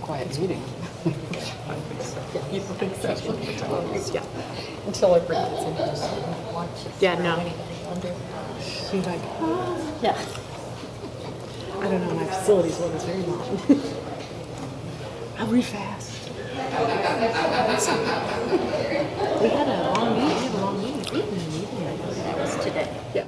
quiet meeting. You don't think so? Yeah. Until everybody gets into this. Yeah, no. Anybody under. She's like, oh. Yeah. I don't know, my facilities one is very long. I'll read fast. We had a long meeting. We have a long meeting. That was today. Yeah.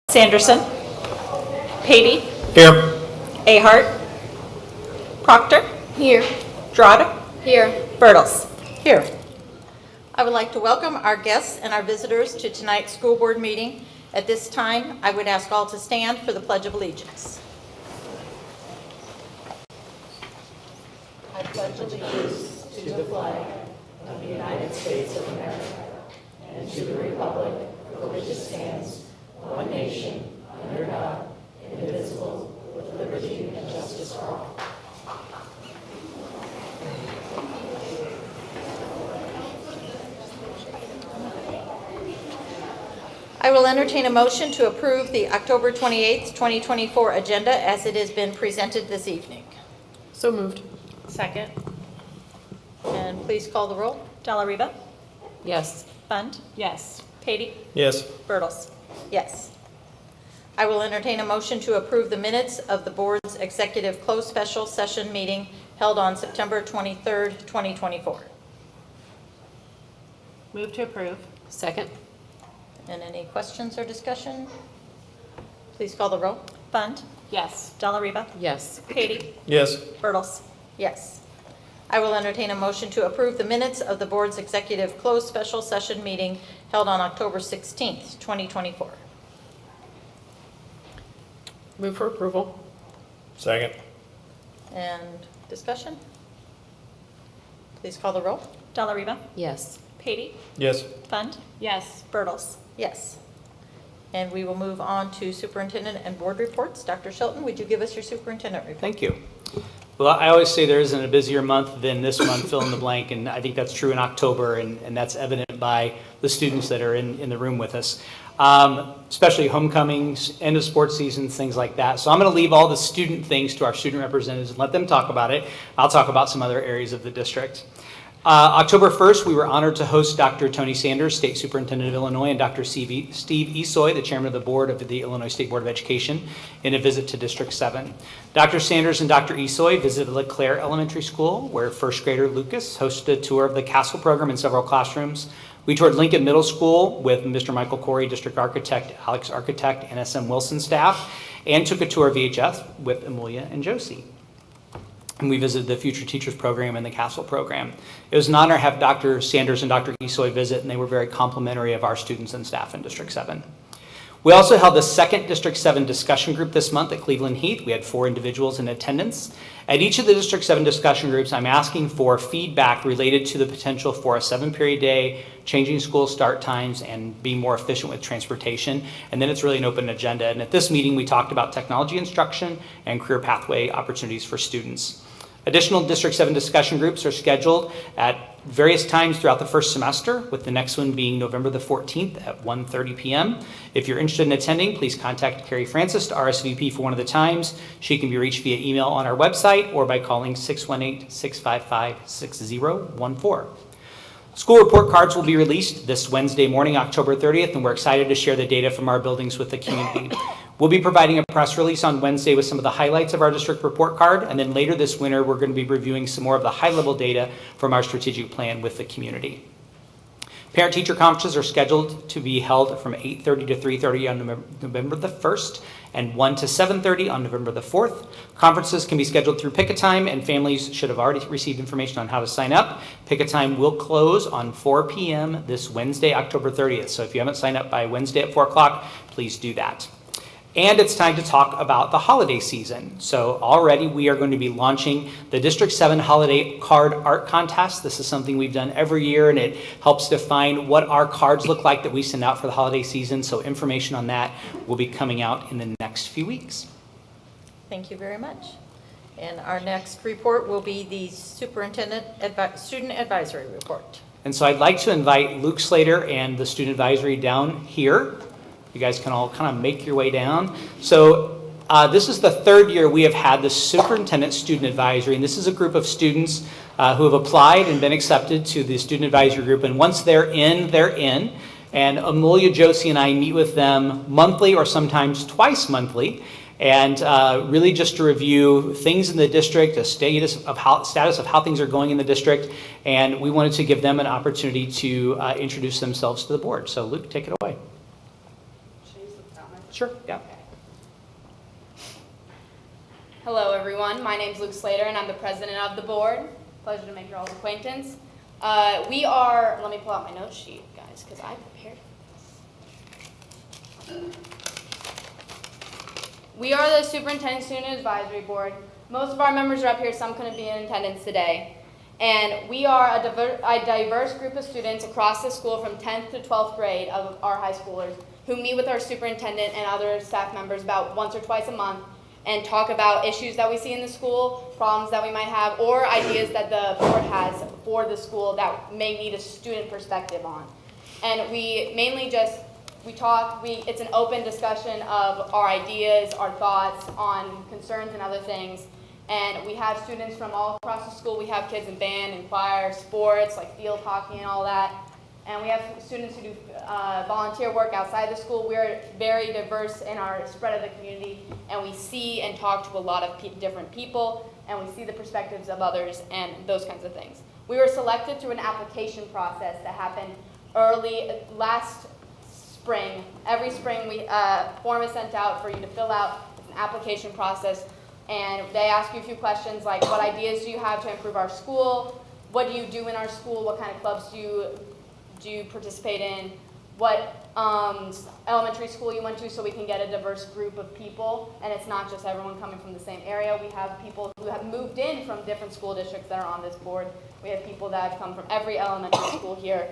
Sanderson. Patey. Here. Ahart. Proctor. Here. Drotta. Here. Bertles. Here. I would like to welcome our guests and our visitors to tonight's school board meeting. At this time, I would ask all to stand for the Pledge of Allegiance. I pledge allegiance to the flag of the United States of America and to the republic for which it stands, one nation, under God, indivisible, with liberty and justice for all. I will entertain a motion to approve the October 28th, 2024 agenda as it has been presented this evening. So moved. Second. And please call the roll. Delariva? Yes. Fund? Yes. Patey? Yes. Bertles? Yes. I will entertain a motion to approve the minutes of the board's executive closed special session meeting held on September 23rd, 2024. Move to approve. Second. And any questions or discussion? Please call the roll. Fund? Yes. Delariva? Yes. Patey? Yes. Bertles? Yes. I will entertain a motion to approve the minutes of the board's executive closed special session meeting held on October 16th, 2024. Move for approval. Second. And discussion? Please call the roll. Delariva? Yes. Patey? Yes. Fund? Yes. Bertles? Yes. And we will move on to superintendent and board reports. Dr. Shelton, would you give us your superintendent report? Thank you. Well, I always say there isn't a busier month than this month, fill in the blank, and I think that's true in October, and that's evident by the students that are in the room with us, especially homecomings, end of sports seasons, things like that. So I'm going to leave all the student things to our student representatives and let them talk about it. I'll talk about some other areas of the district. October 1st, we were honored to host Dr. Tony Sanders, State Superintendent of Illinois, and Dr. Steve Esoy, the Chairman of the Board of the Illinois State Board of Education, in a visit to District 7. Dr. Sanders and Dr. Esoy visited LeClaire Elementary School, where first grader Lucas hosted a tour of the Castle program in several classrooms. We toured Lincoln Middle School with Mr. Michael Corey, District Architect, Alex Architect, and SM Wilson staff, and took a tour of VHS with Amelia and Josie. And we visited the Future Teachers Program and the Castle program. It was an honor to have Dr. Sanders and Dr. Esoy visit, and they were very complimentary of our students and staff in District 7. We also held the second District 7 discussion group this month at Cleveland Heath. We had 4 individuals in attendance. At each of the District 7 discussion groups, I'm asking for feedback related to the potential for a 7-period day, changing school start times, and being more efficient with transportation. And then it's really an open agenda. And at this meeting, we talked about technology instruction and career pathway opportunities for students. Additional District 7 discussion groups are scheduled at various times throughout the first semester, with the next one being November the 14th at 1:30 p.m. If you're interested in attending, please contact Carrie Francis to RSVP for one of the times. She can be reached via email on our website or by calling 618-655-6014. School report cards will be released this Wednesday morning, October 30th, and we're excited to share the data from our buildings with the community. We'll be providing a press release on Wednesday with some of the highlights of our district report card, and then later this winter, we're going to be reviewing some more of the high-level data from our strategic plan with the community. Parent-teacher conferences are scheduled to be held from 8:30 to 3:30 on November the 1st and 1 to 7:30 on November the 4th. Conferences can be scheduled through Pick a Time, and families should have already received information on how to sign up. Pick a Time will close on 4 p.m. this Wednesday, October 30th. So if you haven't signed up by Wednesday at 4 o'clock, please do that. And it's time to talk about the holiday season. So already we are going to be launching the District 7 Holiday Card Art Contest. This is something we've done every year, and it helps define what our cards look like that we send out for the holiday season. So information on that will be coming out in the next few weeks. Thank you very much. And our next report will be the Superintendent Student Advisory Report. And so I'd like to invite Luke Slater and the Student Advisory down here. You guys can all kind of make your way down. So this is the 3rd year we have had the Superintendent Student Advisory, and this is a group of students who have applied and been accepted to the Student Advisory Group, and once they're in, they're in. And Amelia, Josie, and I meet with them monthly or sometimes twice monthly, and really just to review things in the district, a status of how things are going in the district, and we wanted to give them an opportunity to introduce themselves to the board. So Luke, take it away. Sure, yeah. Hello, everyone. My name's Luke Slater, and I'm the president of the board. Pleasure to make your all's acquaintance. Let me pull out my note sheet, guys, because I prepared for this. We are the Superintendent Student Advisory Board. Most of our members are up here. Some couldn't be in attendance today. And we are a diverse group of students across the school from 10th to 12th grade of our high schoolers who meet with our superintendent and other staff members about once or twice a month and talk about issues that we see in the school, problems that we might have, or ideas that the board has for the school that may need a student perspective on. And we mainly just, it's an open discussion of our ideas, our thoughts on concerns and other things. And we have students from all across the school. We have kids in band and choir, sports, like field hockey and all that. And we have students who do volunteer work outside the school. We're very diverse in our spread of the community, and we see and talk to a lot of different people, and we see the perspectives of others and those kinds of things. We were selected through an application process that happened last spring. Every spring, form is sent out for you to fill out. It's an application process, and they ask you a few questions like, what ideas do you have to improve our school? What do you do in our school? What kind of clubs do you participate in? What elementary school you went to, so we can get a diverse group of people, and it's not just everyone coming from the same area. We have people who have moved in from different school districts that are on this board. We have people that have come from every elementary school here.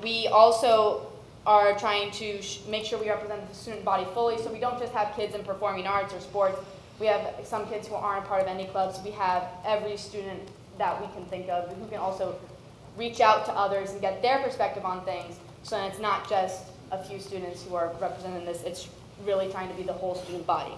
We also are trying to make sure we represent the student body fully, so we don't just have kids in performing arts or sports. We have some kids who aren't a part of any clubs. We have every student that we can think of who can also reach out to others and get their perspective on things, so it's not just a few students who are representing this, it's really trying to be the whole student body.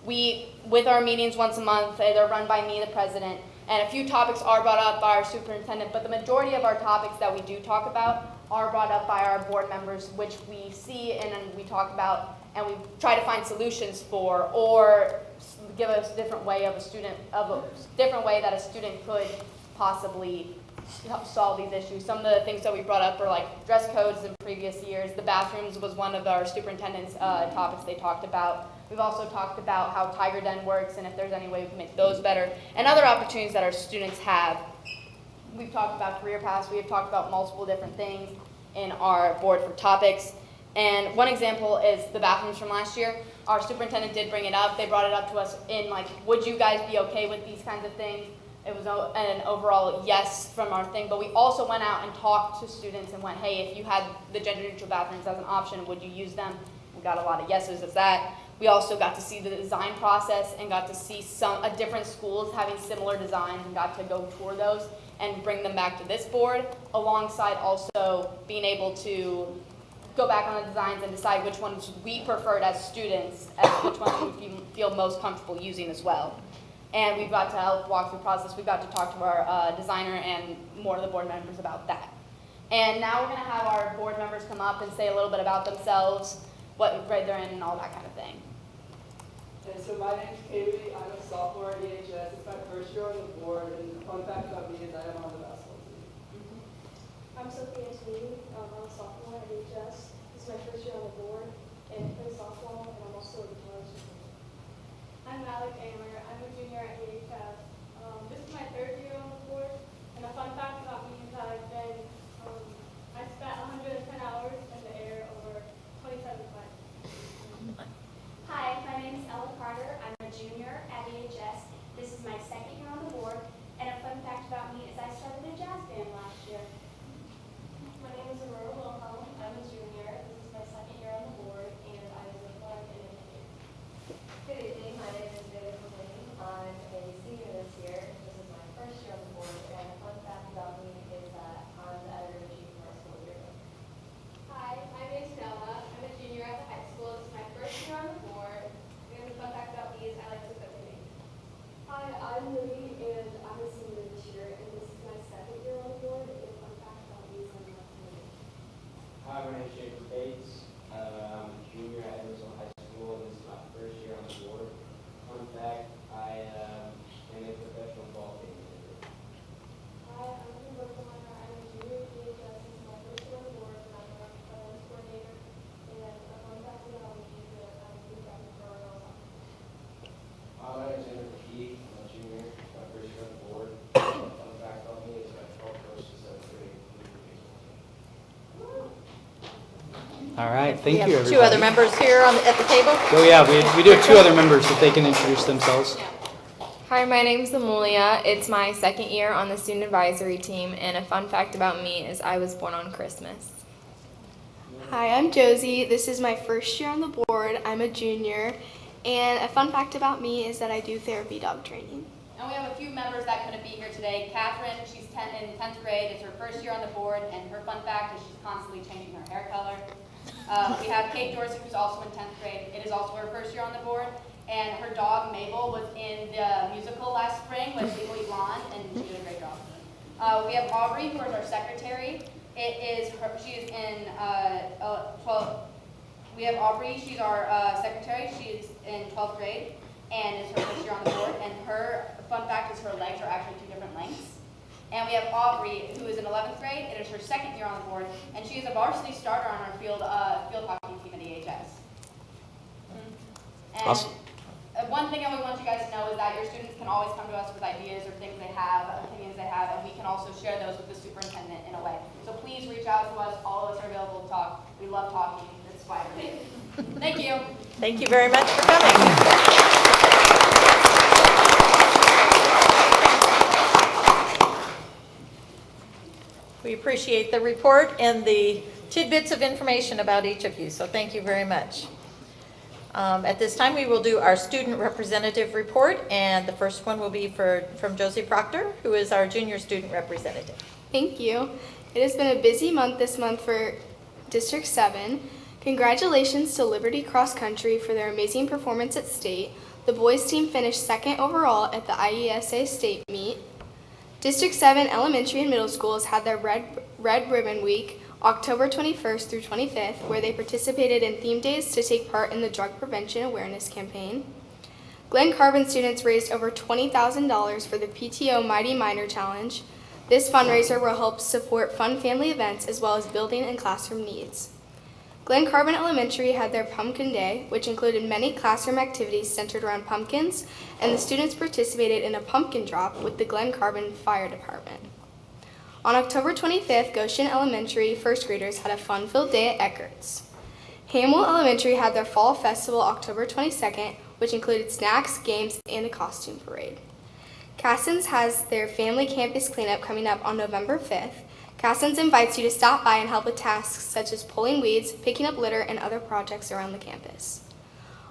With our meetings once a month, they're run by me, the president, and a few topics are brought up by our superintendent, but the majority of our topics that we do talk about are brought up by our board members, which we see and then we talk about, and we try to find solutions for, or give us a different way that a student could possibly solve these issues. Some of the things that we brought up are like dress codes in previous years. The bathrooms was one of our superintendent's topics they talked about. We've also talked about how Tiger Den works and if there's any way we can make those better, and other opportunities that our students have. We've talked about career paths. We have talked about multiple different things in our board for topics. And one example is the bathrooms from last year. Our superintendent did bring it up. They brought it up to us in like, would you guys be okay with these kinds of things? It was an overall yes from our thing, but we also went out and talked to students and went, hey, if you had the gender-neutral bathrooms as an option, would you use them? We got a lot of yeses as that. We also got to see the design process and got to see different schools having similar designs and got to go tour those and bring them back to this board, alongside also being able to go back on the designs and decide which ones we preferred as students, and which ones we feel most comfortable using as well. And we've got to help walk through the process. We've got to talk to our designer and more of the board members about that. And now we're going to have our board members come up and say a little bit about themselves, what grade they're in, and all that kind of thing. And so my name's Katie. I'm a sophomore at EHS. It's my first year on the board, and the fun fact about me is I am on the basketball team. I'm Sophia Sweeney. I'm a sophomore at EHS. This is my first year on the board, and I play softball, and I'm also a guitarist. I'm Malik Amer. I'm a junior at EHS. This is my third year on the board, and a fun fact about me is that I spent 110 hours in the air over 27 flights. Hi, my name is Ella Carter. I'm a junior at EHS. This is my second year on the board, and a fun fact about me is I started a jazz band last year. My name is Aurora Wilhelm. I'm a junior. This is my second year on the board, and I was a flag in it. Good evening. My name is David Levine. I'm a All right, We thank have you, two everybody. other members here at the table. Oh, yeah, we do have two other members if they can introduce themselves. Hi, my name's Amelia. It's my second year on the student advisory team, and a fun fact about me is I was born on Christmas. Hi, I'm Josie. This is my first year on the board. I'm a junior. And a fun fact about me is that I do therapy dog training. And we have a few members that couldn't be here today. Catherine, she's in 10th grade. It's her first year on the board, and her fun fact is she's constantly changing her hair color. We have Kate Dorsey, who's also in 10th grade. It is also her first year on the board, and her dog Mabel was in the musical last spring with Legally Blonde, and she did a great job. We have Aubrey, who is our secretary. She is in 12th. We have Aubrey, she's our secretary. She is in 12th grade and is her first year on the board. And her fun fact is her legs are actually 2 different lengths. And we have Aubrey, who is in 11th grade. It is her second year on the board, and she is a varsity starter on our field hockey team at EHS. And Awesome. One thing that we want you guys to know is that your students can always come to us with ideas or things they have, opinions they have, and we can also share those with the superintendent in a way. So please reach out to us. All of us are available to talk. We love talking. That's why we're here. Thank you. Thank you very much for coming. We appreciate the report and the tidbits of information about each of you, so thank you very much. At this time, we will do our student representative report, and the first one will be from Josie Proctor, who is our junior student representative. Thank you. It has been a busy month this month for District 7. Congratulations to Liberty Cross Country for their amazing performance at state. The boys team finished second overall at the IESA state meet. District 7 elementary and middle schools had their Red Ribbon Week, October 21st through 25th, where they participated in theme days to take part in the drug prevention awareness campaign. Glen Carbon students raised over $20,000 for the PTO Mighty Miner Challenge. This fundraiser will help support fun family events as well as building and classroom needs. Glen Carbon Elementary had their Pumpkin Day, which included many classroom activities centered around pumpkins, and the students participated in a pumpkin drop with the Glen Carbon Fire Department. On October 25th, Goshen Elementary first graders had a fun-filled day at Eckert's. Hamwell Elementary had their Fall Festival October 22nd, which included snacks, games, and a costume parade. Cassens has their family campus cleanup coming up on November 5th. Cassens invites you to stop by and help with tasks such as pulling weeds, picking up litter, and other projects around the campus.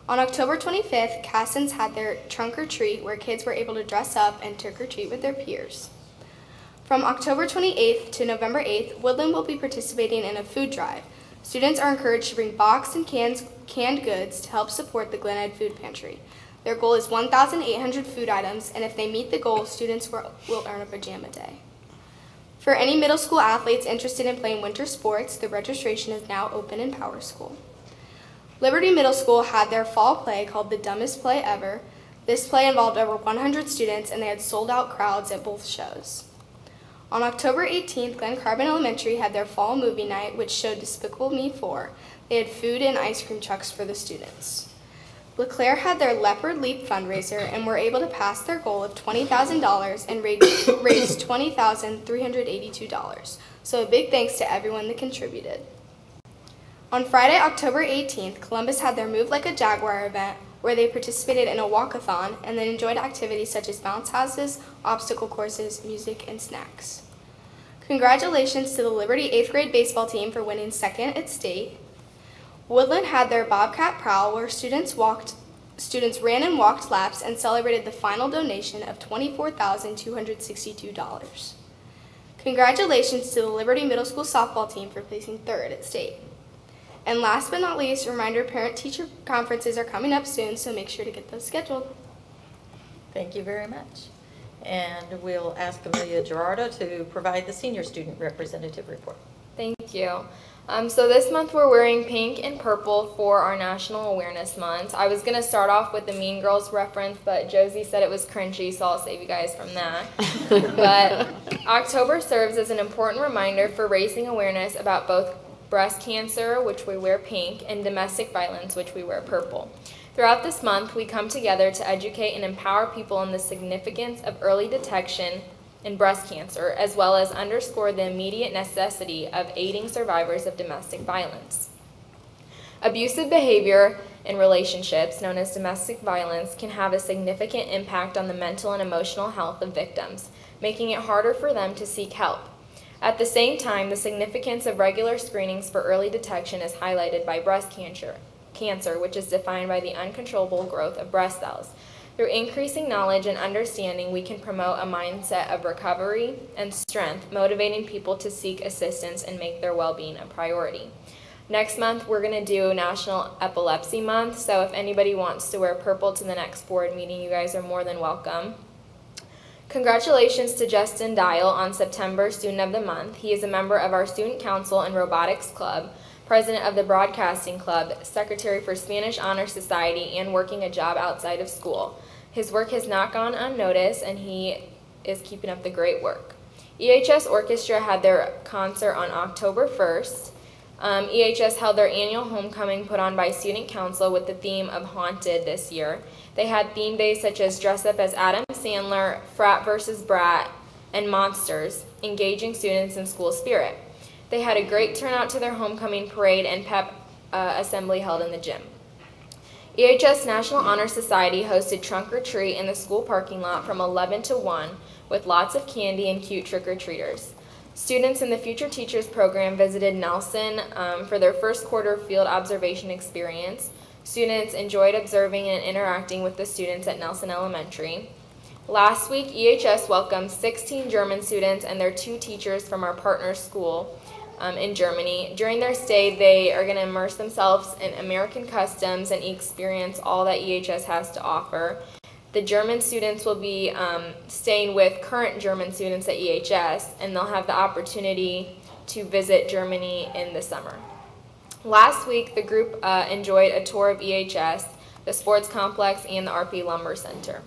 On October 25th, Cassens had their trunk or treat where kids were able to dress up and trick or treat with their peers. From October 28th to November 8th, Woodland will be participating in a food drive. Students are encouraged to bring boxed and canned goods to help support the Glen Ed Food Pantry. Their goal is 1,800 food items, and if they meet the goal, students will earn a pajama day. For any middle school athletes interested in playing winter sports, the registration is now open in Power School. Liberty Middle School had their fall play called The Dumbest Play Ever. This play involved over 100 students, and they had sold-out crowds at both shows. On October 18th, Glen Carbon Elementary had their fall movie night, which showed Despicable Me 4. They had food and ice cream trucks for the students. LeClaire had their Leopard Leap fundraiser and were able to pass their goal of $20,000 and raised $20,382. So a big thanks to everyone that contributed. On Friday, October 18th, Columbus had their Move Like a Jaguar event where they participated in a walkathon and then enjoyed activities such as bounce houses, obstacle courses, music, and snacks. Congratulations to the Liberty 8th grade baseball team for winning second at state. Woodland had their Bobcat Prowl where students ran and walked laps and celebrated the final donation of $24,262. Congratulations to the Liberty Middle School softball team for placing third at state. And last but not least, reminder parent-teacher conferences are coming up soon, so make sure to get those scheduled. Thank you very much. And we'll ask Amelia Gerardo to provide the senior student representative report. Thank you. So this month we're wearing pink and purple for our National Awareness Month. I was going to start off with the Mean Girls reference, but Josie said it was cringy, so I'll save you guys from that. But October serves as an important reminder for raising awareness about both breast cancer, which we wear pink, and domestic violence, which we wear purple. Throughout this month, we come together to educate and empower people on the significance of early detection in breast cancer, as well as underscore the immediate necessity of aiding survivors of domestic violence. Abusive behavior in relationships, known as domestic violence, can have a significant impact on the mental and emotional health of victims, making it harder for them to seek help. At the same time, the significance of regular screenings for early detection is highlighted by breast cancer, which is defined by the uncontrollable growth of breast cells. Through increasing knowledge and understanding, we can promote a mindset of recovery and strength, motivating people to seek assistance and make their well-being a priority. Next month, we're going to do National Epilepsy Month, so if anybody wants to wear purple to the next board meeting, you guys are more than welcome. Congratulations to Justin Dial on September Student of the Month. He is a member of our Student Council and Robotics Club, President of the Broadcasting Club, Secretary for Spanish Honor Society, and working a job outside of school. His work has not gone unnoticed, and he is keeping up the great work. EHS Orchestra had their concert on October 1st. EHS held their annual homecoming put on by Student Council with the theme of Haunted this year. They had theme days such as Dress Up as Adam Sandler, Frat vs. Brat, and Monsters, engaging students in school spirit. They had a great turnout to their homecoming parade and pep assembly held in the gym. EHS National Honor Society hosted Trunk or Treat in the school parking lot from 11 to 1 with lots of candy and cute trick-or-treaters. Students in the Future Teachers program visited Nelson for their first quarter field observation experience. Students enjoyed observing and interacting with the students at Nelson Elementary. Last week, EHS welcomed 16 German students and their 2 teachers from our partner school in Germany. During their stay, they are going to immerse themselves in American customs and experience all that EHS has to offer. The German students will be staying with current German students at EHS, and they'll have the opportunity to visit Germany in the summer. Last week, the group enjoyed a tour of EHS, the sports complex, and the RP Lumber Center.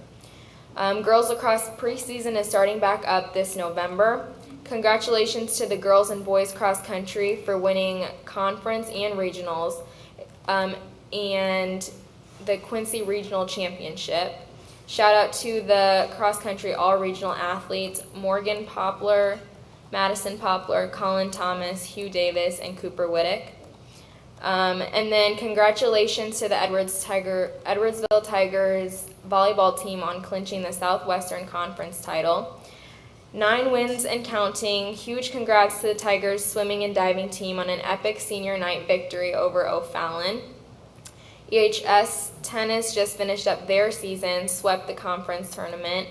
Girls lacrosse preseason is starting back up this November. Congratulations to the girls and boys cross country for winning conference and regionals and the Quincy Regional Championship. Shout out to the cross country all regional athletes, Morgan Poplar, Madison Poplar, Colin Thomas, Hugh Davis, and Cooper Wittick. And then congratulations to the Edwardsville Tigers volleyball team on clinching the Southwestern Conference title. 9 wins and counting. Huge congrats to the Tigers swimming and diving team on an epic senior night victory over O'Fallon. EHS tennis just finished up their season, swept the conference tournament,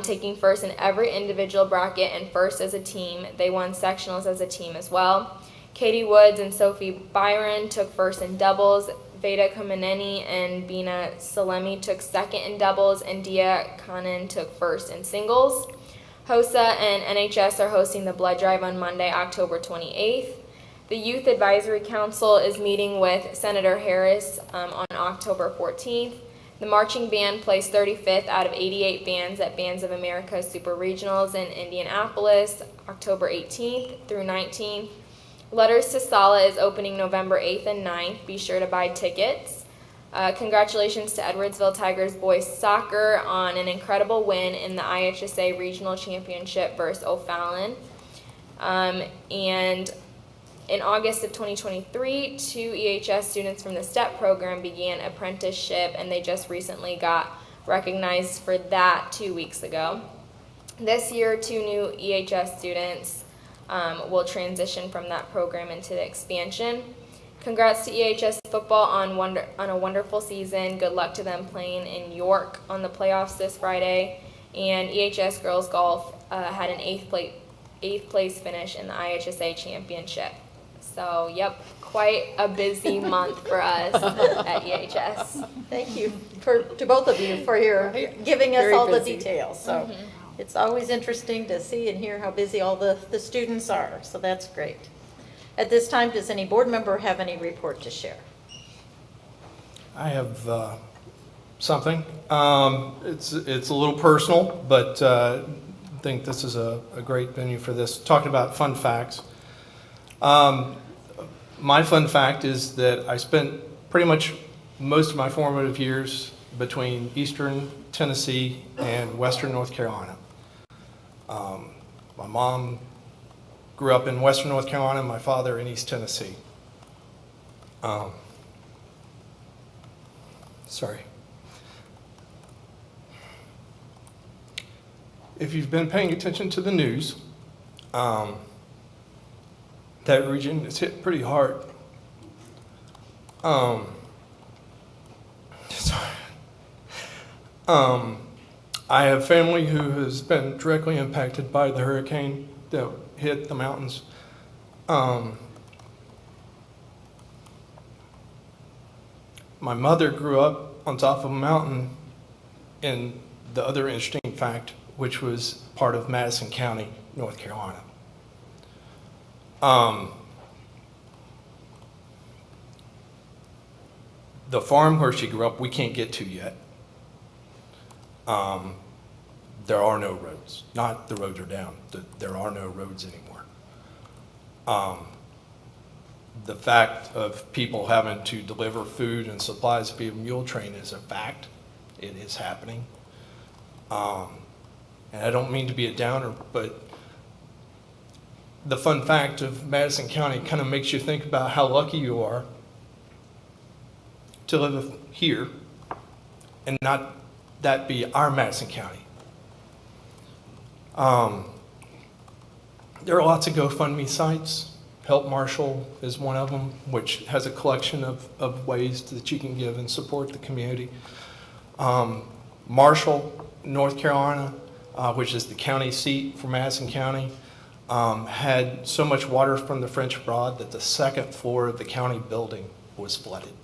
taking first in every individual bracket and first as a team. They won sectionals as a team as well. Katie Woods and Sophie Byron took first in doubles. Veda Komaneni and Bina Salemi took second in doubles, and Dia Kanan took first in singles. HOSA and NHS are hosting the blood drive on Monday, October 28th. The Youth Advisory Council is meeting with Senator Harris on October 14th. The marching band placed 35th out of 88 bands at Bands of America Super Regionals in Indianapolis, October 18th through 19th. Letters to Sala is opening November 8th and 9th. Be sure to buy tickets. Congratulations to Edwardsville Tigers boys soccer on an incredible win in the IHSA Regional Championship versus O'Fallon. And in August of 2023, 2 EHS students from the STEP program began apprenticeship, and they just recently got recognized for that 2 weeks ago. This year, 2 new EHS students will transition from that program into the expansion. Congrats to EHS football on a wonderful season. Good luck to them playing in York on the playoffs this Friday. And EHS girls golf had an 8th place finish in the IHSA championship. So, yep, quite a busy month for us at EHS. Thank you to both of you for your giving us Very all busy. the details. So it's always interesting to see and hear how busy all the students are. So that's great. At this time, does any board member have any report to share? I have something. It's a little personal, but I think this is a great venue for this. Talking about fun facts. My fun fact is that I spent pretty much most of my formative years between Eastern Tennessee and Western North Carolina. My mom grew up in Western North Carolina, and my father in East Tennessee. Sorry. If you've been paying attention to the news, that region is hit pretty hard. Sorry. I have family who has been directly impacted by the hurricane that hit the mountains. My mother grew up on top of a mountain in the other interesting fact, which was part of Madison County, North Carolina. The farm where she grew up, we can't get to yet. There are no roads. Not the roads are down. There are no roads anymore. The fact of people having to deliver food and supplies via mule train is a fact. It is happening. And I don't mean to be a downer, but the fun fact of Madison County kind of makes you think about how lucky you are to live here and not that be our Madison County. There are lots of GoFundMe sites. Help Marshall is one of them, which has a collection of ways that you can give and support the community. Marshall, North Carolina, which is the county seat for Madison County, had so much water from the French Broad that the second floor of the county building was flooded.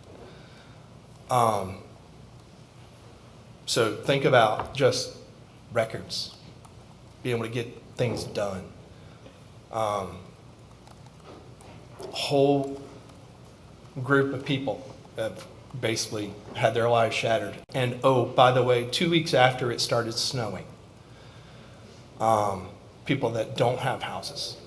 So think about just records, being able to get things done. Whole group of people have basically had their lives shattered. And oh, by the way, 2 weeks after it started snowing, people that don't have houses.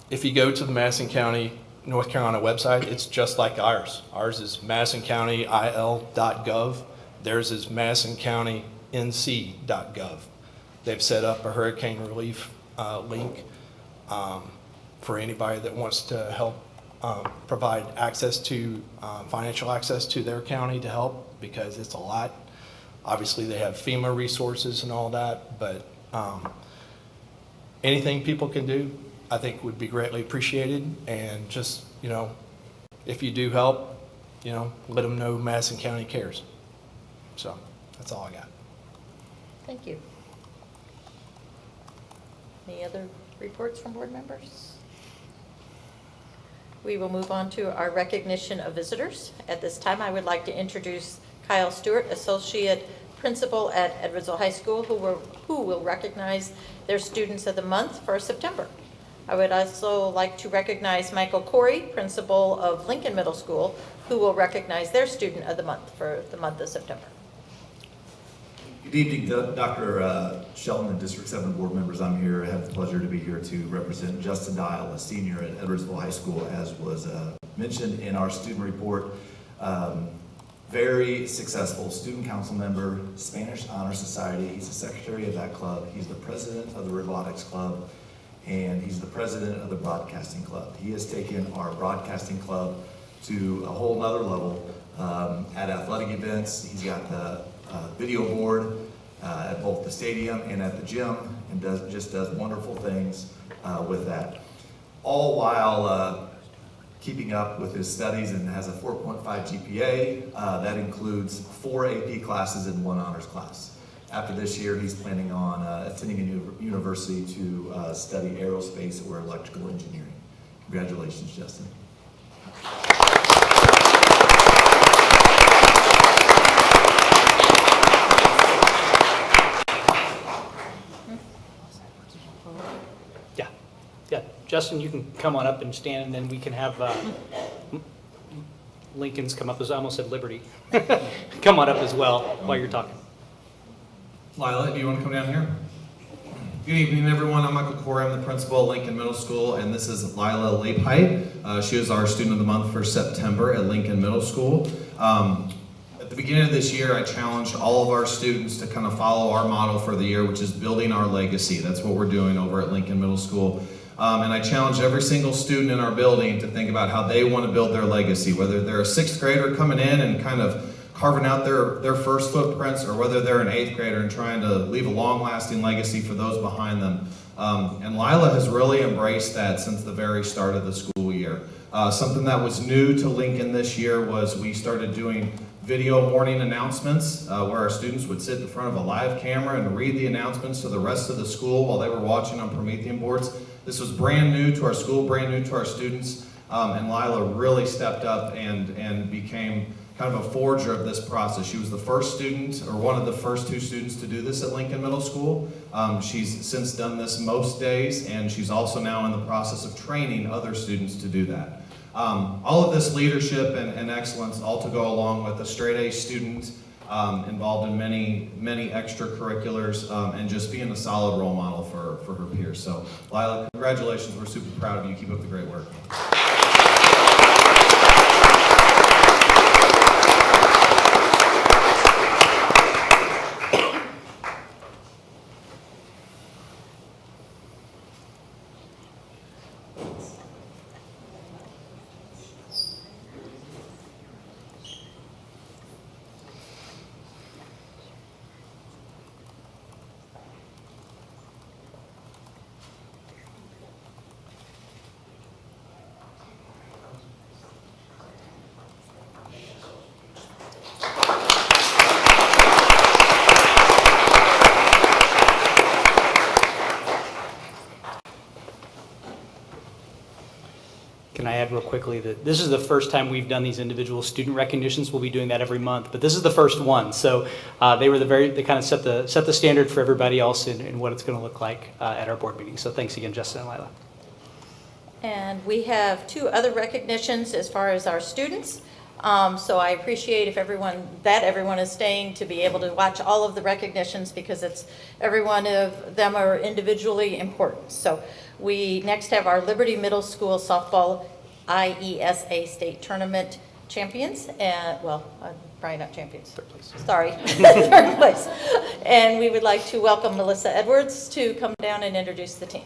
If you go to the Madison County, North Carolina website, it's just like ours. Ours is madisoncountyil.gov. Theirs is madisoncounty.nc.gov. They've set up a hurricane relief link for anybody that wants to help provide access to financial access to their county to help, because it's a lot. Obviously, they have FEMA resources and all that, but anything people can do, I think, would be greatly appreciated. And just, if you do help, let them know Madison County cares. So that's all I got. Thank you. Any other reports from board members? We will move on to our recognition of visitors. At this time, I would like to introduce Kyle Stewart, Associate Principal at Edwardsville High School, who will recognize their Students of the Month for September. I would also like to recognize Michael Corey, Principal of Lincoln Middle School, who will recognize their Student of the Month for the month of September. Good evening, Dr. Shelton and District 7 board members. I'm here. I have the pleasure to be here to represent Justin Dial, a senior at Edwardsville High School, as was mentioned in our student report. Very successful student council member, Spanish Honor Society. He's the secretary of that club. He's the president of the robotics club, and he's the president of the broadcasting club. He has taken our broadcasting club to a whole nother level at athletic events. He's got the video board at both the stadium and at the gym, and just does wonderful things with that. All while keeping up with his studies, and has a 4.5 GPA. That includes 4 AP classes and 1 honors class. After this year, he's planning on attending a new university to study aerospace or electrical engineering. Congratulations, Justin. Yeah, Justin, you can come on up and stand, and then we can have Lincoln's come up, as I almost said Liberty. Come on up as well while you're talking. Lila, do you want to come down here? Good evening, everyone. I'm Michael Corey. I'm the principal at Lincoln Middle School, and this is Lila Lapeit. She is our Student of the Month for September at Lincoln Middle School. At the beginning of this year, I challenged all of our students to kind of follow our model for the year, which is building our legacy. That's what we're doing over at Lincoln Middle School. And I challenge every single student in our building to think about how they want to build their legacy, whether they're a 6th grader coming in and kind of carving out their first footprints, or whether they're an 8th grader and trying to leave a long-lasting legacy for those behind them. And Lila has really embraced that since the very start of the school year. Something that was new to Lincoln this year was we started doing video morning announcements where our students would sit in front of a live camera and read the announcements to the rest of the school while they were watching on Promethean boards. This was brand new to our school, brand new to our students, and Lila really stepped up and became kind of a forger of this process. She was the first student, or one of the first 2 students to do this at Lincoln Middle School. She's since done this most days, and she's also now in the process of training other students to do that. All of this leadership and excellence, all to go along with a straight A student involved in many extracurriculars, and just being a solid role model for her peers. So Lila, congratulations. We're super proud of you. Keep up the great work. Can I add real quickly that this is the first time we've done these individual student recognitions. We'll be doing that every month, but this is the first one. So they kind of set the standard for everybody else in what it's going to look like at our board meeting. So thanks again, Justin and Lila. And we have 2 other recognitions as far as our students. So I appreciate if everyone is staying to be able to watch all of the recognitions, because every one of them are individually important. So we next have our Liberty Middle School Softball IESA State Tournament champions, and probably not champions. 3rd place. Sorry, 3rd place. And we would like to welcome Melissa Edwards to come down and introduce the team.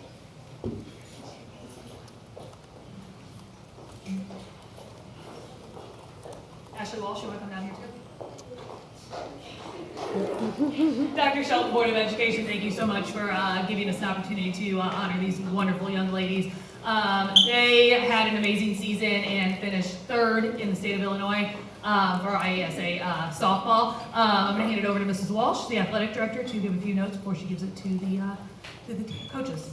Ashley Walsh, you want to come down here too? Dr. Shelton, Board of Education, thank you so much for giving us an opportunity to honor these wonderful young ladies. They had an amazing season and finished 3rd in the state of Illinois for our IESA softball. I'm going to hand it over to Mrs. Walsh, the athletic director, to give a few notes before she gives it to the coaches.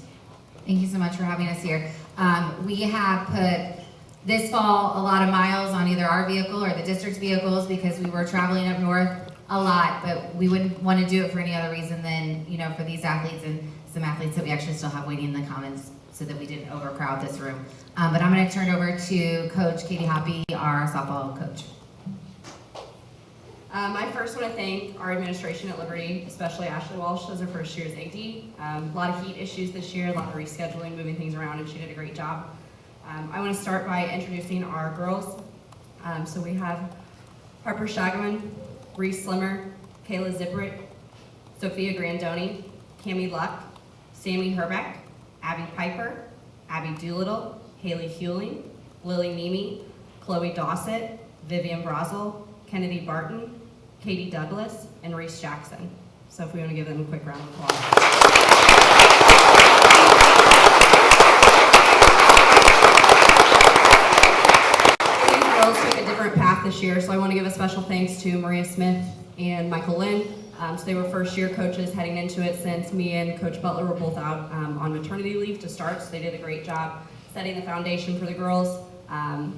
Thank you so much for having us here. We have put this fall a lot of miles on either our vehicle or the district's vehicles because we were traveling up north a lot, but we wouldn't want to do it for any other reason than, for these athletes and some athletes that we actually still have waiting in the Commons so that we didn't overcrowd this room. But I'm going to turn it over to Coach Katie Hoppy, our softball coach. I first want to thank our administration at Liberty, especially Ashley Walsh as her first year as AD. A lot of heat issues this year, a lot of rescheduling, moving things around, and she did a great job. I want to start by introducing our girls. So we have Harper Shagaman, Reese Slimmer, Kayla Zippert, Sophia Grandoni, Cami Luck, Sammy Herbeck, Abby Piper, Abby Doolittle, Haley Hewling, Lily Nemi, Chloe Dossett, Vivian Brazel, Kennedy Barton, Katie Douglas, and Reese Jackson. So if we want to give them a quick round of applause. Took a different path this year, so I want to give a special thanks to Maria Smith and Michael Lynn. So they were first year coaches heading into it since me and Coach Butler were both out on maternity leave to start, so they did a great job setting the foundation for the girls.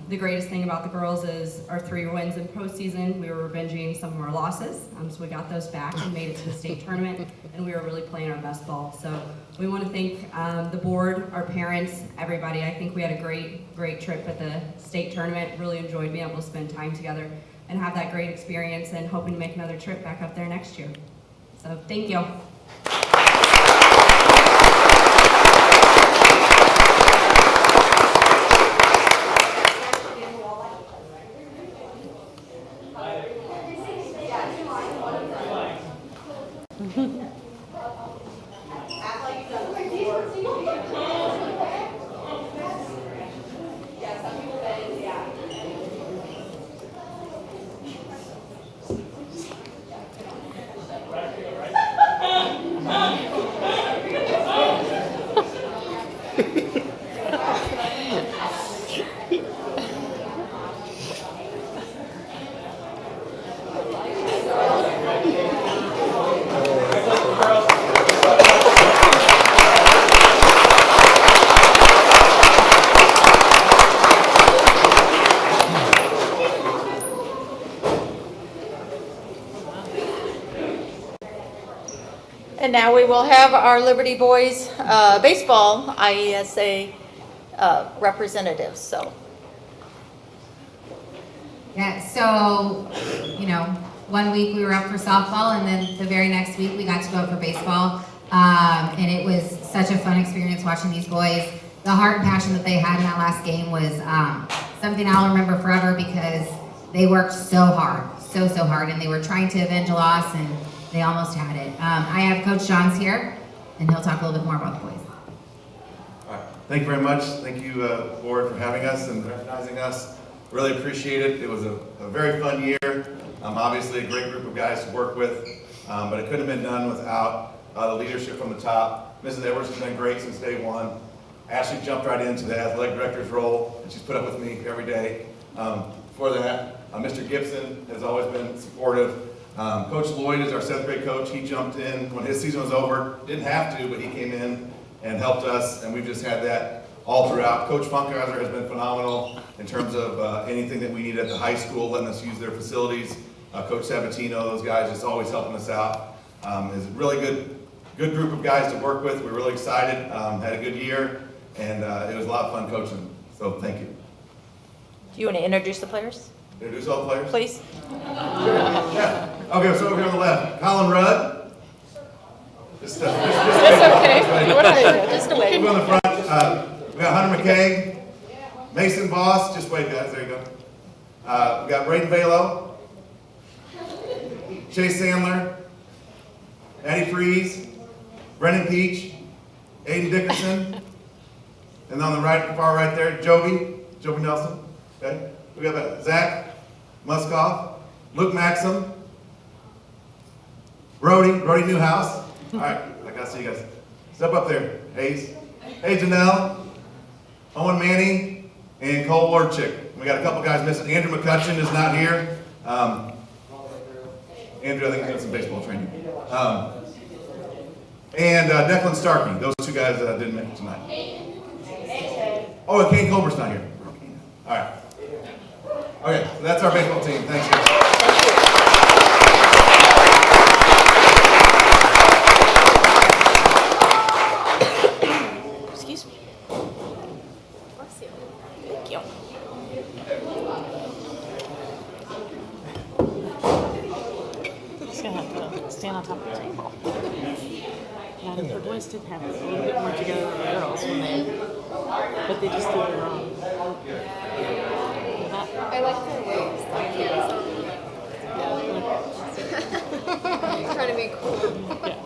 The greatest thing about the girls is our 3 wins in postseason. We were revenging some of our losses, so we got those back and made it to the state tournament, and we were really playing our best ball. So we want to thank the board, our parents, everybody. I think we had a great trip at the state tournament. Really enjoyed being able to spend time together and have that great experience, and hoping to make another trip back up there next year. So thank you. And now we will have our Liberty Boys baseball IESA representatives. So. Yeah, so, you know, one week we were up for softball, and then the very next week we got to go up for baseball. And it was such a fun experience watching these boys. The heart and passion that they had in that last game was something I'll remember forever, because they worked so hard, so hard, and they were trying to avenge a loss, and they almost had it. I have Coach Johns here, and he'll talk a little bit more about the boys. All right. Thank you very much. Thank you, board, for having us and recognizing us. Really appreciate it. It was a very fun year. Obviously a great group of guys to work with, but it couldn't have been done without the leadership from the top. Mrs. Edwards has been great since day one. Ashley jumped right into the athletic director's role, and she's put up with me every day. For that, Mr. Gibson has always been supportive. Coach Lloyd is our 7th grade coach. He jumped in when his season was over. Didn't have to, but he came in and helped us, and we've just had that all throughout. Coach Funkhauser has been phenomenal in terms of anything that we need at the high school, letting us use their facilities. Coach Sabatino, those guys just always helping us out. It's a really good group of guys to work with. We're really excited. Had a good year, and it was a lot of fun coaching. So thank you. Do you want to introduce the players? Introduce all the players? Please. Yeah. Okay, so over here on the left, Colin Rudd. Just okay. Whatever. Just a wave. Over on the front, we got Hunter McKay, Mason Voss. Just wait, guys. There you go. We got Braden Velo, Chase Sandler, Eddie Freeze, Brennan Peach, Aiden Dickerson, and on the right, far right there, Joby Nelson. Okay. We got Zach Muskoff, Luke Maxim, Brody Newhouse. All right, I gotta see you guys. Step up there, Hayes. Hey, Janelle, Owen Manning, and Cole Wardchick. We got a couple guys missing. Andrew McCutcheon is not here. Andrew, I think, he's doing some baseball training. And Declan Starkey. Those two guys didn't make it tonight. Oh, and Kane Colbert's not here. All right. Okay, so that's our baseball team. Thanks, guys. Excuse me. Bless you. Thank you. Just gonna have to stand on top of the table. Yeah, the boys did have it a little bit more together than the girls when but they just did it wrong. I like their waves. I'm trying to be cool. Yeah.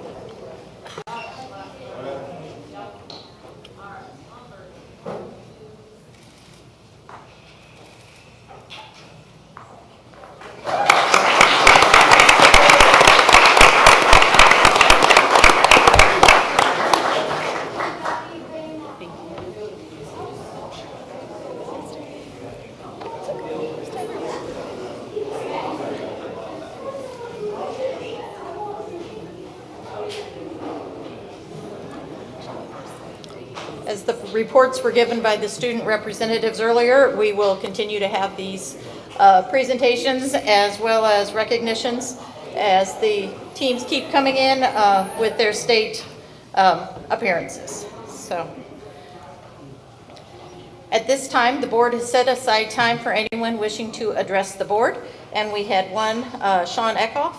As the reports were given by the student representatives earlier, we will continue to have these presentations as well as recognitions as the teams keep coming in with their state appearances. So, at this time, the board has set aside time for anyone wishing to address the board, and we had one, Sean Eckhoff,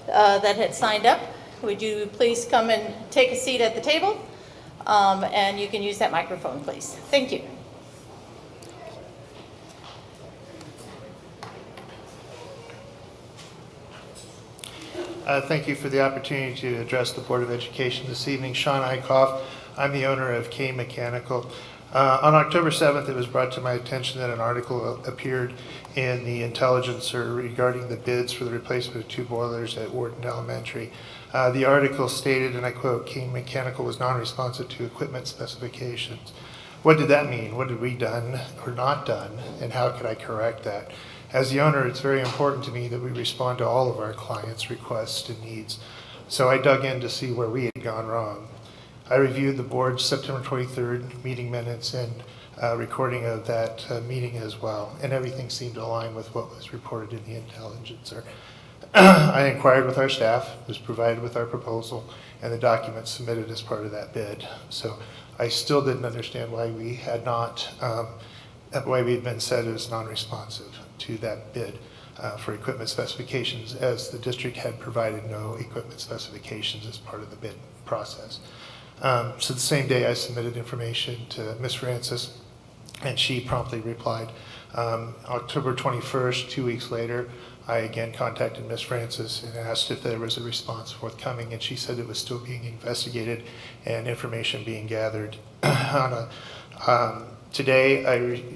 that had signed up. Would you please come and take a seat at the table? And you can use that microphone, please. Thank you. Thank you for the opportunity to address the Board of Education this evening. Sean Eichhoff, I'm the owner of K Mechanical. On October 7th, it was brought to my attention that an article appeared in the Intelligencer regarding the bids for the replacement of 2 boilers at Wharton Elementary. The article stated, and I quote, "King Mechanical was non-responsive to equipment specifications." What did that mean? What had we done or not done, and how could I correct that? As the owner, it's very important to me that we respond to all of our clients' requests and needs. So I dug in to see where we had gone wrong. I reviewed the board's September 23rd meeting minutes and recording of that meeting as well, and everything seemed to align with what was reported in the Intelligencer. I inquired with our staff, was provided with our proposal, and the documents submitted as part of that bid. So I still didn't understand why we had not, why we had been set as non-responsive to that bid for equipment specifications, as the district had provided no equipment specifications as part of the bid process. So the same day I submitted information to Ms. Francis, and she promptly replied. October 21st, 2 weeks later, I again contacted Ms. Francis and asked if there was a response forthcoming, and she said it was still being investigated and information being gathered. Today, I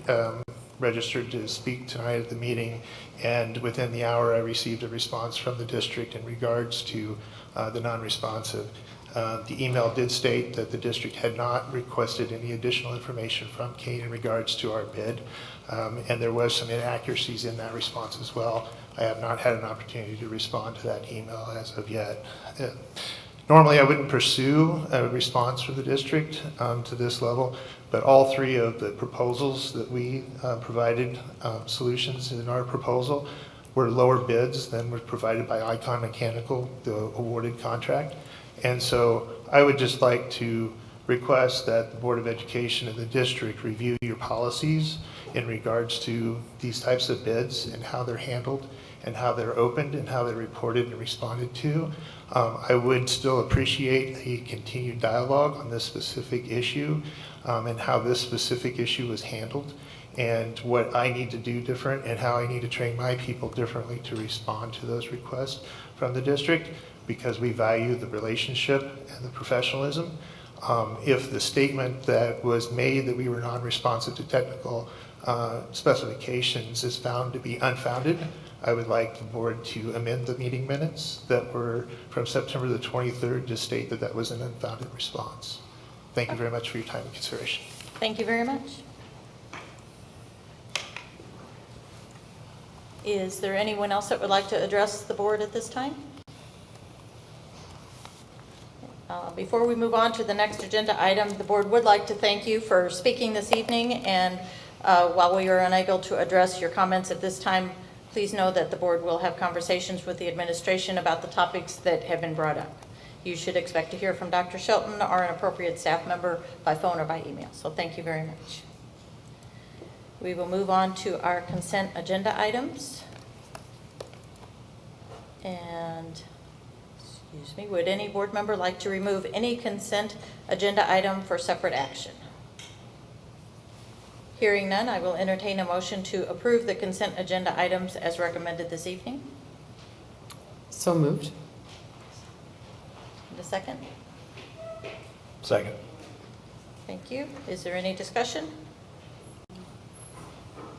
registered to speak tonight at the meeting, and within the hour, I received a response from the district in regards to the non-responsive. The email did state that the district had not requested any additional information from Kane in regards to our bid, and there was some inaccuracies in that response as well. I have not had an opportunity to respond to that email as of yet. Normally, I wouldn't pursue a response from the district to this level, but all three of the proposals that we provided, solutions in our proposal, were lower bids than were provided by Icon Mechanical, the awarded contract. And so I would just like to request that the Board of Education and the district review your policies in regards to these types of bids and how they're handled and how they're opened and how they're reported and responded to. I would still appreciate a continued dialogue on this specific issue and how this specific issue was handled and what I need to do different and how I need to train my people differently to respond to those requests from the district, because we value the relationship and the professionalism. If the statement that was made that we were non-responsive to technical specifications is found to be unfounded, I would like the board to amend the meeting minutes that were from September the 23rd to state that that was an unfounded response. Thank you very much for your time and consideration. Thank you very much. Is there anyone else that would like to address the board at this time? Before we move on to the next agenda item, the board would like to thank you for speaking this evening, and while we are unable to address your comments at this time, please know that the board will have conversations with the administration about the topics that have been brought up. You should expect to hear from Dr. Shelton or an appropriate staff member by phone or by email, so thank you very much. We will move on to our consent agenda items. And excuse me, would any board member like to remove any consent agenda item for separate action? Hearing none, I will entertain a motion to approve the consent agenda items as recommended this evening. So moved. And a second? Second. Thank you. Is there any discussion?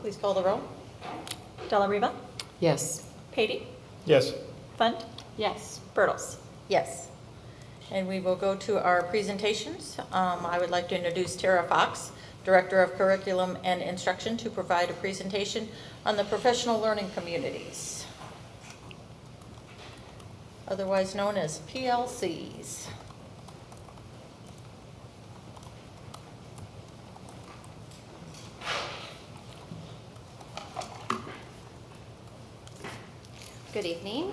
Please call the roll. Della Riva, Yes. Patey, Yes. Fund, Yes. Bertles. Yes. And we will go to our presentations. I would like to introduce Tara Fox, Director of Curriculum and Instruction, to provide a presentation on the professional learning communities, otherwise known as PLCs. Good evening.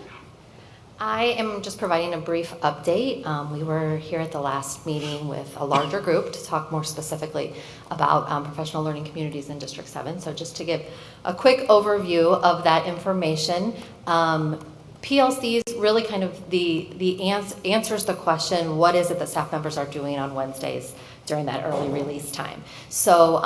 I am just providing a brief update. We were here at the last meeting with a larger group to talk more specifically about professional learning communities in District 7. So just to give a quick overview of that information, PLCs really kind of answers the question, what is it that staff members are doing on Wednesdays during that early release time? So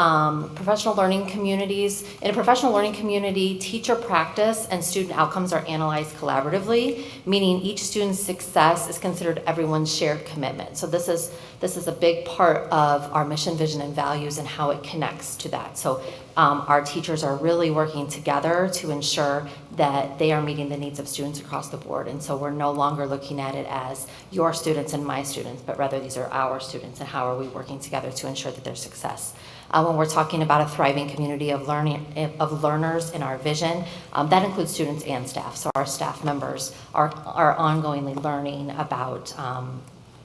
professional learning communities, in a professional learning community, teacher practice and student outcomes are analyzed collaboratively, meaning each student's success is considered everyone's shared commitment. So this is a big part of our mission, vision, and values and how it connects to that. So our teachers are really working together to ensure that they are meeting the needs of students across the board. And so we're no longer looking at it as your students and my students, but rather these are our students and how are we working together to ensure that their success. When we're talking about a thriving community of learners in our vision, that includes students and staff. So our staff members are ongoingly learning about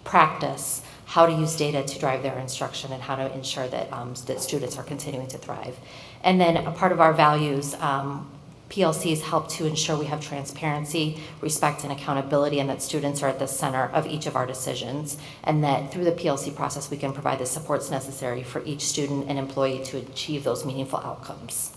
practice, how to use data to drive their instruction, and how to ensure that, that students are continuing to thrive. And then a part of our values, PLCs help to ensure we have transparency, respect, and accountability, and that students are at the center of each of our decisions, and that through the PLC process, we can provide the supports necessary for each student and employee to achieve those meaningful outcomes.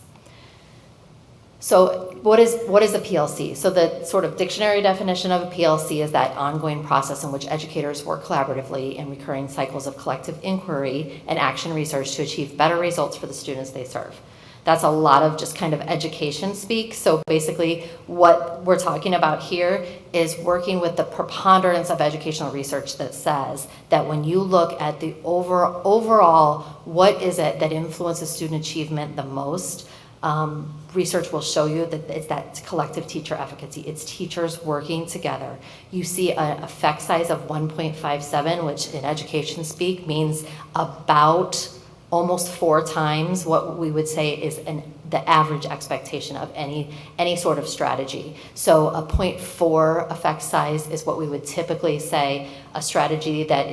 So what is a PLC? So the sort of dictionary definition of a PLC is that ongoing process in which educators work collaboratively in recurring cycles of collective inquiry and action research to achieve better results for the students they serve. That's a lot of just kind of education speak. So basically what we're talking about here is working with the preponderance of educational research that says that when you look at the overall, what is it that influences student achievement the most, research will show you that it's that collective teacher efficacy. It's teachers working together. You see an effect size of 1.57, which in education speak means about almost 4 times what we would say is the average expectation of any sort of strategy. So a 0.4 effect size is what we would typically say a strategy that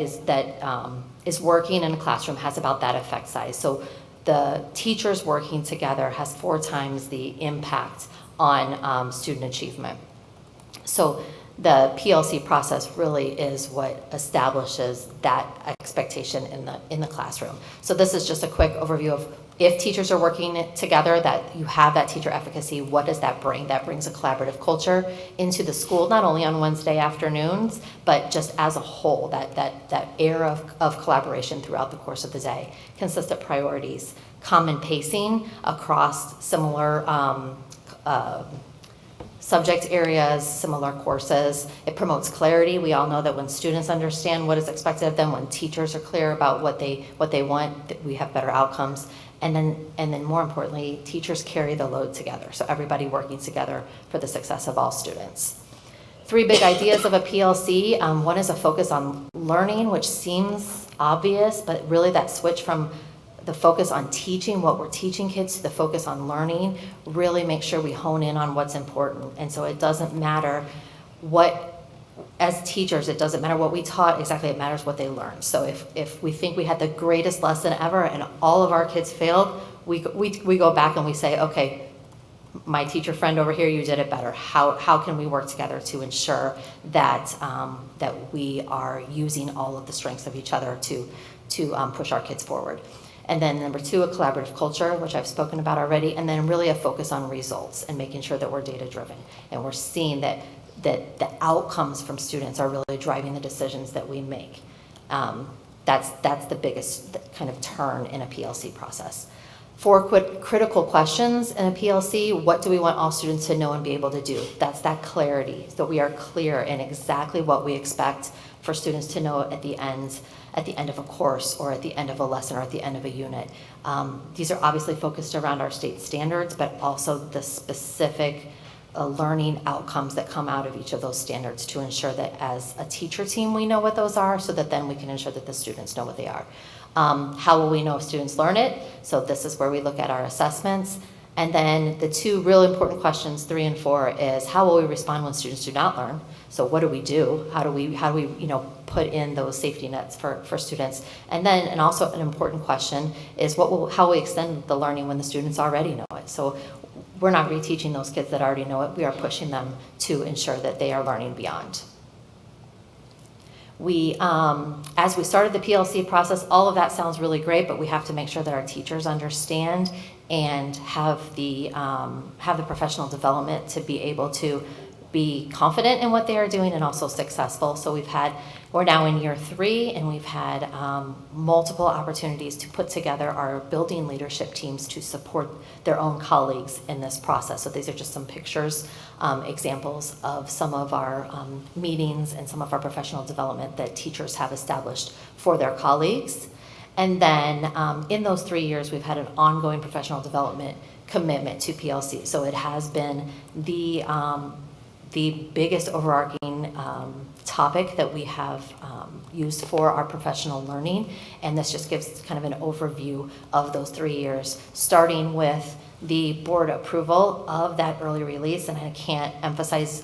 is working in a classroom has about that effect size. So the teachers working together has 4 times the impact on student achievement. So the PLC process really is what establishes that expectation in the classroom. So this is just a quick overview of if teachers are working together, that you have that teacher efficacy. What does that bring? That brings a collaborative culture into the school, not only on Wednesday afternoons, but just as a whole, that air of collaboration throughout the course of the day. Consistent priorities, common pacing across similar subject areas, similar courses. It promotes clarity. We all know that when students understand what is expected of them, when teachers are clear about what they want, that we have better outcomes. And then more importantly, teachers carry the load together. So everybody working together for the success of all students. 3 big ideas of a PLC. One is a focus on learning, which seems obvious, but really that switch from the focus on teaching what we're teaching kids to the focus on learning, really make sure we hone in on what's important. And so it doesn't matter as teachers, it doesn't matter what we taught exactly, it matters what they learned. So if we think we had the greatest lesson ever and all of our kids failed, we go back and we say, okay, my teacher friend over here, you did it better. How can we work together to ensure that we are using all of the strengths of each other to push our kids forward? And then number 2, a collaborative culture, which I've spoken about already, and then really a focus on results and making sure that we're data driven. And we're seeing that the outcomes from students are really driving the decisions that we make. That's the biggest kind of turn in a PLC process. 4 critical questions in a PLC. What do we want all students to know and be able to do? That's that clarity, so we are clear in exactly what we expect for students to know at the end of a course or at the end of a lesson or at the end of a unit. These are obviously focused around our state standards, but also the specific learning outcomes that come out of each of those standards to ensure that as a teacher team we know what those are, so that then we can ensure that the students know what they are. How will we know if students learn it? So this is where we look at our assessments. And then the 2 real important questions, 3 and 4, is how will we respond when students do not learn? So what do we do? How do we put in those safety nets for students? And also an important question is how will we extend the learning when the students already know it? So we're not reteaching those kids that already know it. We are pushing them to ensure that they are learning beyond. As we started the PLC process, all of that sounds really great, but we have to make sure that our teachers understand and have the professional development to be able to be confident in what they are doing and also successful. So we're now in year 3, and we've had multiple opportunities to put together our building leadership teams to support their own colleagues in this process. So these are just some pictures, examples of some of our meetings and some of our professional development that teachers have established for their colleagues. And then in those 3 years, we've had an ongoing professional development commitment to PLC. So it has been the biggest overarching topic that we have used for our professional learning. And this just gives kind of an overview of those 3 years, starting with the board approval of that early release, and I can't emphasize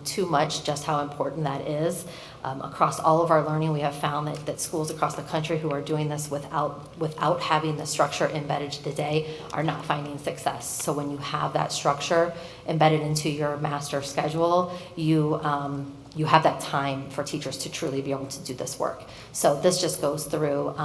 too much just how important that is. Across all of our learning, we have found that schools across the country who are doing this without having the structure embedded today are not finding success. So when you have that structure embedded into your master schedule, you have that time for teachers to truly be able to do this work. So this just goes through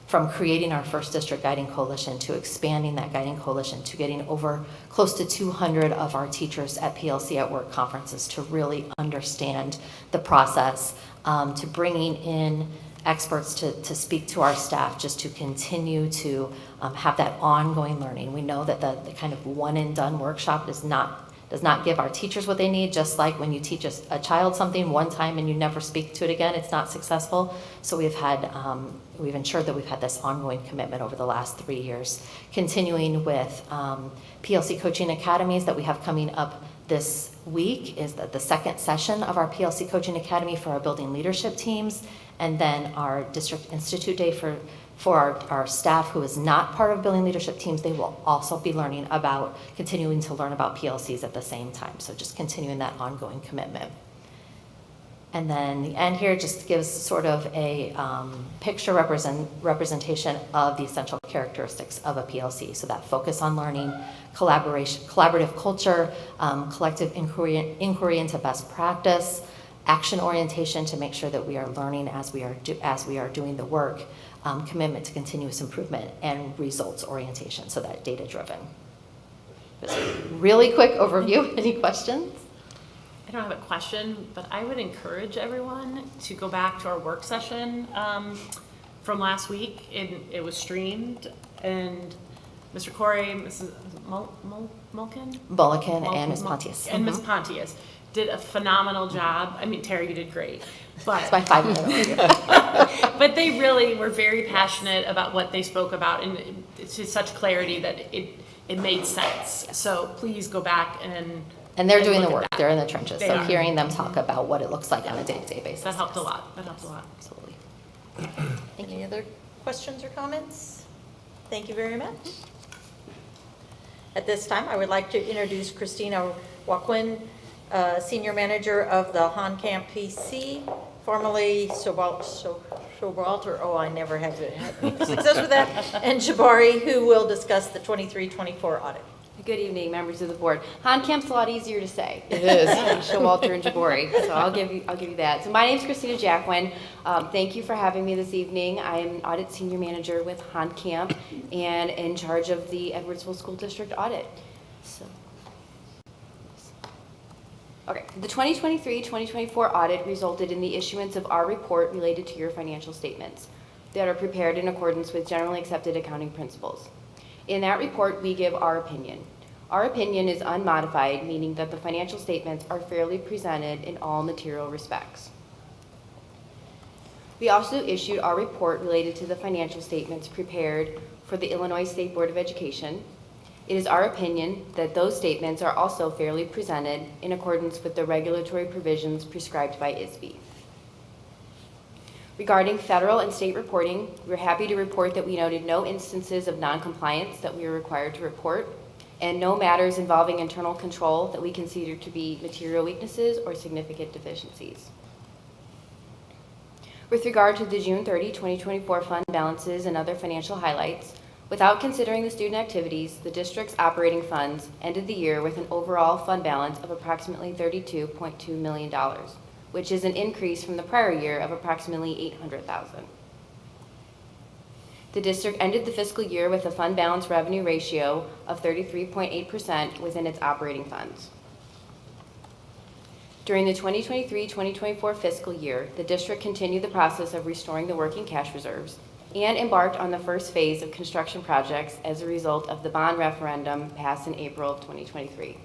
from creating our first district guiding coalition to expanding that guiding coalition to getting over close to 200 of our teachers at PLC at Work conferences to really understand the process, to bringing in experts to speak to our staff, just to continue to have that ongoing learning. We know that the kind of one and done workshop does not give our teachers what they need, just like when you teach a child something one time and you never speak to it again, it's not successful. So we've ensured that we've had this ongoing commitment over the last 3 years, continuing with PLC Coaching Academies that we have coming up this week is that the second session of our PLC Coaching Academy for our building leadership teams, and then our District Institute Day for our staff who is not part of building leadership teams. They will also be continuing to learn about PLCs at the same time. So just continuing that ongoing commitment. And then the end here just gives sort of a picture representation of the essential characteristics of a PLC. So that focus on learning, collaborative culture, collective inquiry into best practice, action orientation to make sure that we are learning as we are doing the work, commitment to continuous improvement, and results orientation, so that data-driven. Just a really quick overview. Any questions? I don't have a question, but I would encourage everyone to go back to our work session from last week. It was streamed, and Mr. Corey, Mrs. Mulliken and Ms. Pontius. And Ms. Pontius did a phenomenal job. I mean, Terry, you did great. But it's my 5-minute overview. But they really were very passionate about what they spoke about, and it's just such clarity that it made sense. So please go back and they're doing the work. They're in the trenches. They so are. Hearing them talk about what it looks like on a day-to-day basis. That helped a lot. Absolutely. Any other questions or comments? Thank you very much. At this time, I would like to introduce Christina Waquin, Senior Manager of the Han Camp PC, formerly Sobalter, I never have success with that, and Jabari, who will discuss the 23-24 audit. Good evening, members of the board. Han Camp's a lot easier to say. It is. Showalter and Jabori. So I'll give you that. So my name is Christina Jacquin. Thank you for having me this evening. I am Audit Senior Manager with Han Camp and in charge of the Edwardsville School District audit. So, okay, the 2023-2024 audit resulted in the issuance of our report related to your financial statements that are prepared in accordance with generally accepted accounting principles. In that report, we give our opinion. Our opinion is unmodified, meaning that the financial statements are fairly presented in all material respects. We also issued our report related to the financial statements prepared for the Illinois State Board of Education. It is our opinion that those statements are also fairly presented in accordance with the regulatory provisions prescribed by ISB. Regarding federal and state reporting, we're happy to report that we noted no instances of noncompliance that we are required to report, and no matters involving internal control that we consider to be material weaknesses or significant deficiencies. With regard to the June 30, 2024 fund balances and other financial highlights, without considering the student activities, the district's operating funds ended the year with an overall fund balance of approximately $32.2 million, which is an increase from the prior year of approximately $800,000. The district ended the fiscal year with a fund balance revenue ratio of 33.8% within its operating funds. During the 2023-2024 fiscal year, the district continued the process of restoring the working cash reserves and embarked on the first phase of construction projects as a result of the bond referendum passed in April of 2023.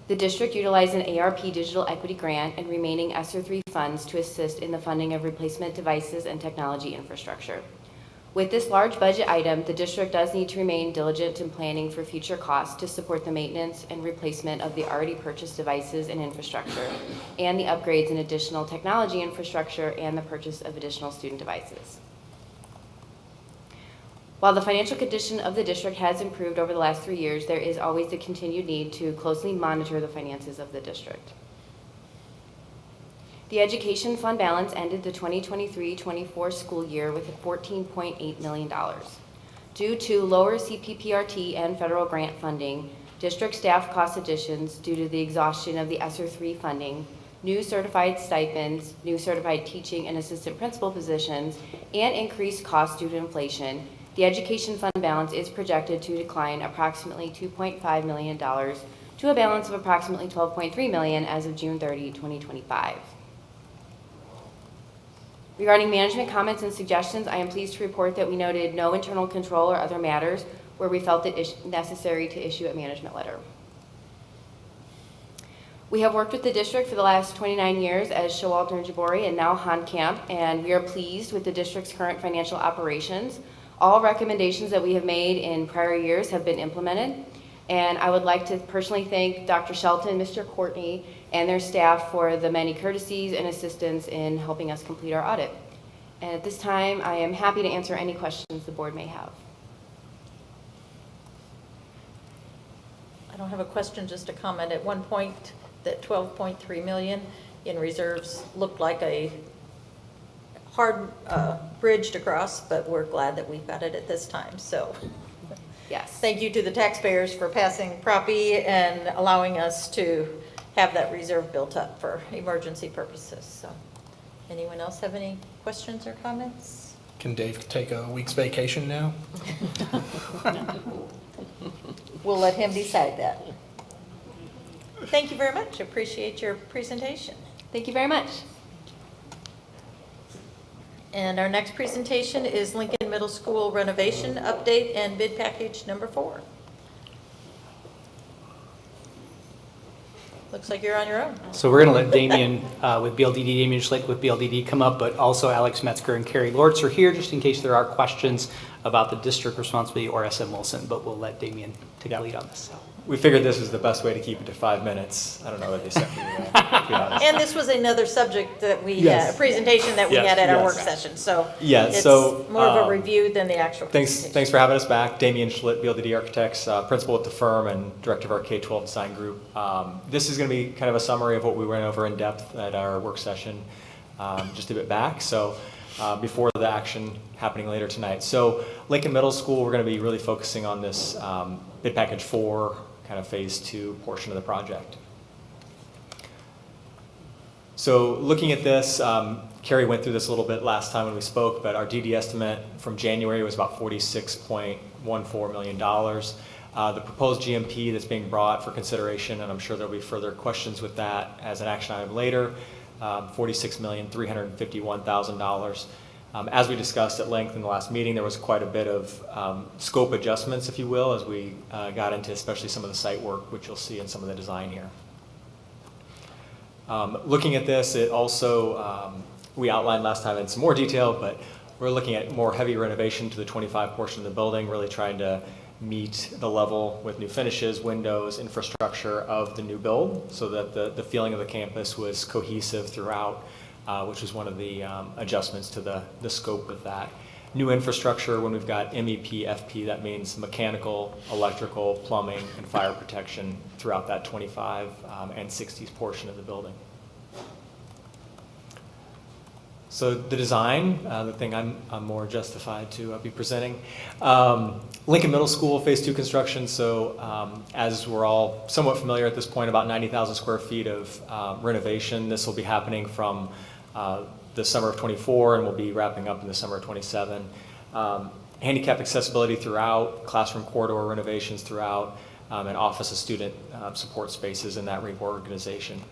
The district utilized an ARP digital equity grant and remaining ESSER 3 funds to assist in the funding of replacement devices and technology infrastructure. With this large budget item, the district does need to remain diligent in planning for future costs to support the maintenance and replacement of the already purchased devices and infrastructure, and the upgrades in additional technology infrastructure and the purchase of additional student devices. While the financial condition of the district has improved over the last 3 years, there is always the continued need to closely monitor the finances of the district. The education fund balance ended the 2023-24 school year with $14.8 million. Due to lower CPPRT and federal grant funding, district staff cost additions due to the exhaustion of the ESSER III funding, new certified stipends, new certified teaching and assistant principal positions, and increased costs due to inflation, the education fund balance is projected to decline approximately $2.5 million to a balance of approximately $12.3 million as of June 30, 2025. Regarding management comments and suggestions, I am pleased to report that we noted no internal control or other matters where we felt it necessary to issue a management letter. We have worked with the district for the last 29 years as Showalter and Jabori and now Han Camp, and we are pleased with the district's current financial operations. All recommendations that we have made in prior years have been implemented, and I would like to personally thank Dr. Shelton, Mr. Courtney, and their staff for the many courtesies and assistance in helping us complete our audit. And at this time, I am happy to answer any questions the board may have. I don't have a question, just a comment. At one point, that 12.3 million in reserves looked like a hard bridge to cross, but we're glad that we've got it at this time. So yes, thank you to the taxpayers for passing Prop E and allowing us to have that reserve built up for emergency purposes. So anyone else have any questions or comments? Can Dave take a week's vacation now? We'll let him decide that. Thank you very much. Appreciate your presentation. Thank you very much. And our next presentation is Lincoln Middle School renovation update and bid package number 4. Looks like you're on your own. So we're going to let Damien with BLDD, Damien Schlick with BLDD come up, but also Alex Metzger and Carrie Lortz are here just in case there are questions about the district responsibility or SM Wilson, but we'll let Damien take the lead on this. We figured this was the best way to keep it to 5 minutes. I don't know what they said for you, to be honest. And this was another subject that we had, a presentation that we had at our work session. So it's more of a review than the actual presentation. Thanks for having us back. Damien Schlitt, BLDD Architects, principal at the firm and director of our K-12 design group. This is going to be kind of a summary of what we went over in depth at our work session just a bit back. So before the action happening later tonight. So Lincoln Middle School, we're going to be really focusing on this bid package 4, kind of phase 2 portion of the project. So looking at this, Carrie went through this a little bit last time when we spoke, but our DD estimate from January was about $46.14 million. The proposed GMP that's being brought for consideration, and I'm sure there'll be further questions with that as an action item later, $46,351,000. As we discussed at length in the last meeting, there was quite a bit of scope adjustments, if you will, as we got into especially some of the site work, which you'll see in some of the design here. Looking at this, it also, we outlined last time in some more detail, but we're looking at more heavy renovation to the 25 portion of the building, really trying to meet the level with new finishes, windows, infrastructure of the new build, so that the feeling of the campus was cohesive throughout, which was one of the adjustments to the scope of that. New infrastructure, when we've got MEP, FP, that means mechanical, electrical, plumbing, and fire protection throughout that 25 and 60s portion of the building. So the design, the thing I'm more justified to be presenting. Lincoln Middle School Phase 2 construction. So as we're all somewhat familiar at this point, about 90,000 square feet of renovation. This will be happening from the summer of 24 and we'll be wrapping up in the summer of 27. Handicap accessibility throughout, classroom corridor renovations throughout, and office of student support spaces in that reorganization.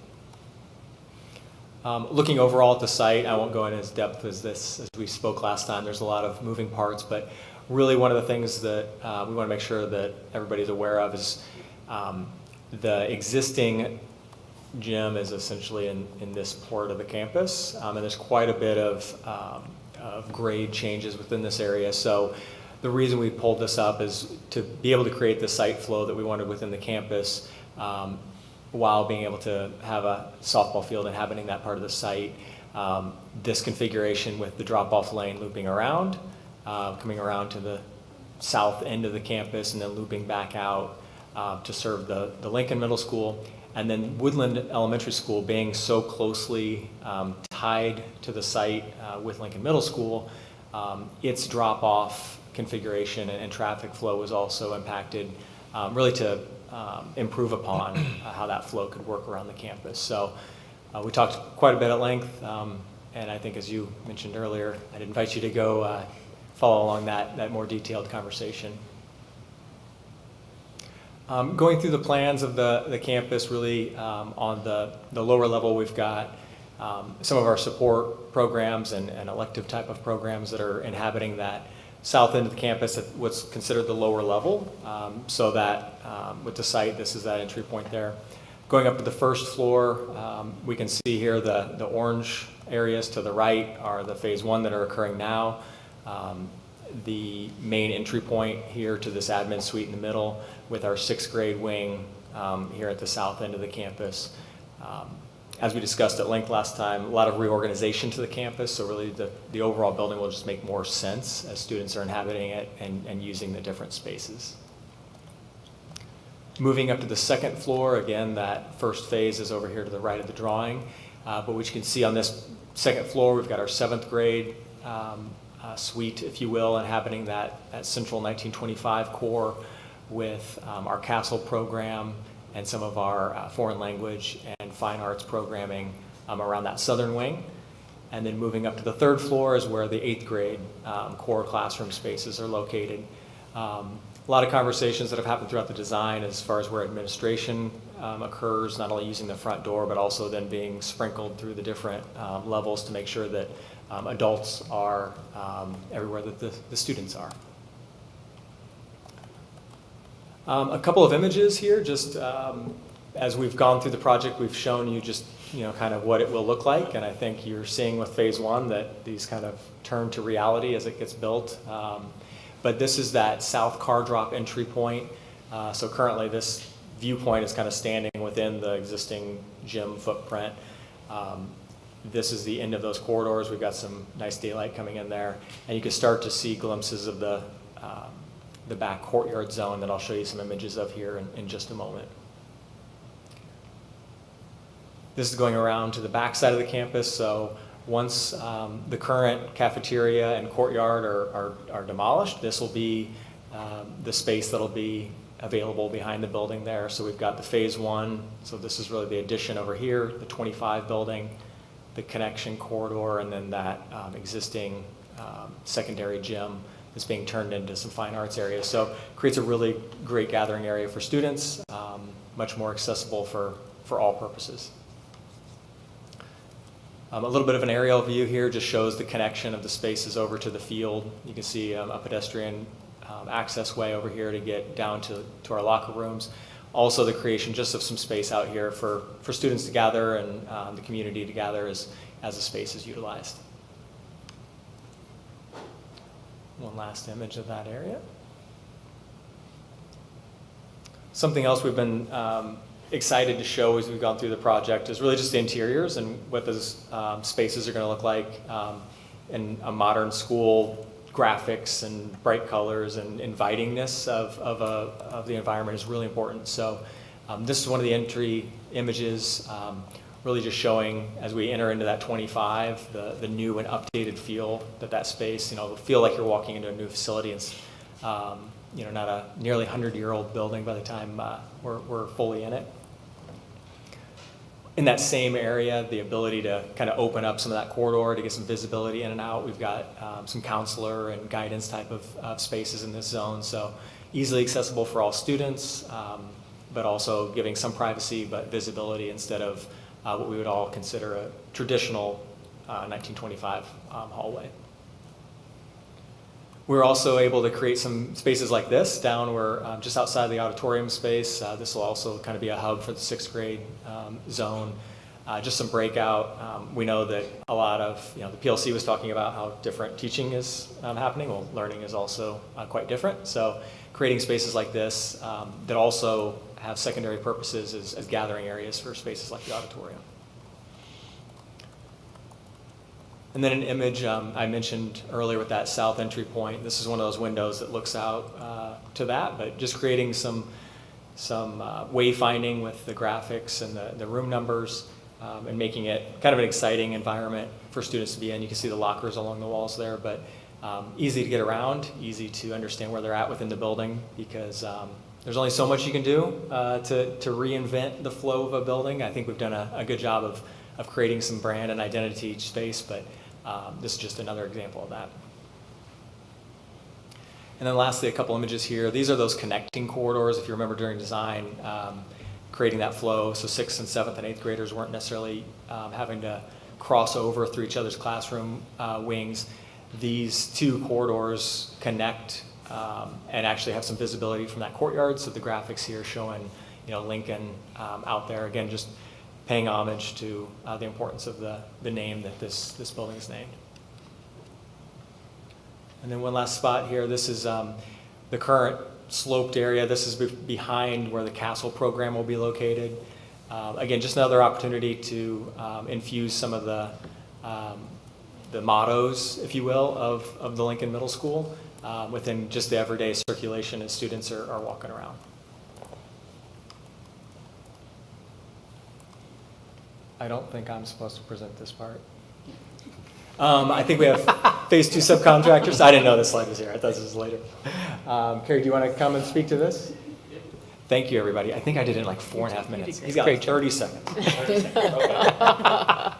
Looking overall at the site, I won't go in as depth as this as we spoke last time. There's a lot of moving parts, but really one of the things that we want to make sure that everybody's aware of is the existing gym is essentially in this part of the campus, and there's quite a bit of grade changes within this area. So the reason we pulled this up is to be able to create the site flow that we wanted within the campus, while being able to have a softball field inhabiting that part of the site. This configuration with the drop-off lane looping around, coming around to the south end of the campus and then looping back out to serve the Lincoln Middle School. And then Woodland Elementary School being so closely tied to the site with Lincoln Middle School, its drop-off configuration and traffic flow was also impacted, really to improve upon how that flow could work around the campus. So we talked quite a bit at length, and I think as you mentioned earlier, I'd invite you to go follow along that more detailed conversation. Going through the plans of the campus, really on the lower level, we've got some of our support programs and elective type of programs that are inhabiting that south end of the campus at what's considered the lower level, so that with the site, this is that entry point there. Going up to the first floor, we can see here the orange areas to the right are the phase one that are occurring now. The main entry point here to this admin suite in the middle with our 6th grade wing here at the south end of the campus. As we discussed at length last time, a lot of reorganization to the campus, so really the overall building will just make more sense as students are inhabiting it and using the different spaces. Moving up to the second floor, again, that first phase is over here to the right of the drawing, but what you can see on this second floor, we've got our 7th grade suite, if you will, inhabiting that central 1925 core with our Castle program and some of our foreign language and fine arts programming around that southern wing. And then moving up to the third floor is where the 8th grade core classroom spaces are located. A lot of conversations that have happened throughout the design as far as where administration occurs, not only using the front door, but also then being sprinkled through the different levels to make sure that adults are everywhere that the students are. A couple of images here, just as we've gone through the project, we've shown you just, kind of what it will look like, and I think you're seeing with phase one that these kind of turn to reality as it gets built. But this is that south car drop entry point. So currently this viewpoint is kind of standing within the existing gym footprint. This is the end of those corridors. We've got some nice daylight coming in there, and you can start to see glimpses of the back courtyard zone that I'll show you some images of here in just a moment. This is going around to the back side of the campus, so once the current cafeteria and courtyard are demolished, this will be the space that'll be available behind the building there. So we've got the phase one, so this is really the addition over here, the 25 building, the connection corridor, and then that existing secondary gym is being turned into some fine arts areas. So creates a really great gathering area for students, much more accessible for all purposes. A little bit of an aerial view here just shows the connection of the spaces over to the field. You can see a pedestrian access way over here to get down to our locker rooms. Also the creation just of some space out here for students to gather and the community to gather as the space is utilized. One last image of that area. Something else we've been excited to show as we've gone through the project is really just the interiors and what those spaces are going to look like in a modern school. Graphics and bright colors and invitingness of the environment is really important. So this is one of the entry images, really just showing as we enter into that 25, the new and updated feel that space, it'll feel like you're walking into a new facility. It's not a nearly 100-year-old building by the time we're fully in it. In that same area, the ability to kind of open up some of that corridor to get some visibility in and out. We've got some counselor and guidance type of spaces in this zone, so easily accessible for all students, but also giving some privacy but visibility instead of what we would all consider a traditional 1925 hallway. We're also able to create some spaces like this down where just outside the auditorium space. This will also kind of be a hub for the 6th grade zone. Just some breakout. We know that a lot of, the PLC was talking about how different teaching is happening. Well, learning is also quite different. So creating spaces like this that also have secondary purposes as gathering areas for spaces like the auditorium. And then an image I mentioned earlier with that south entry point. This is one of those windows that looks out to that, but just creating some wayfinding with the graphics and the room numbers, and making it kind of an exciting environment for students to be in. You can see the lockers along the walls there, but easy to get around, easy to understand where they're at within the building, because there's only so much you can do to reinvent the flow of a building. I think we've done a good job of creating some brand and identity to each space, but this is just another example of that. And then lastly, a couple images here. These are those connecting corridors, if you remember during design, creating that flow. So 6th and 7th and 8th graders weren't necessarily having to cross over through each other's classroom wings. These two corridors connect and actually have some visibility from that courtyard. So the graphics here showing, Lincoln out there. Again, just paying homage to the importance of the name that this building is named. And then one last spot here. This is the current sloped area. This is behind where the castle program will be located. Again, just another opportunity to infuse some of the mottos, if you will, of the Lincoln Middle School within just the everyday circulation as students are walking around. I don't think I'm supposed to present this part. I think we have phase 2 subcontractors. I didn't know this slide was here. I thought this was later. Carrie, do you want to come and speak to this? Thank you, everybody. I think I did it in like 4.5 minutes. He's got 30 seconds.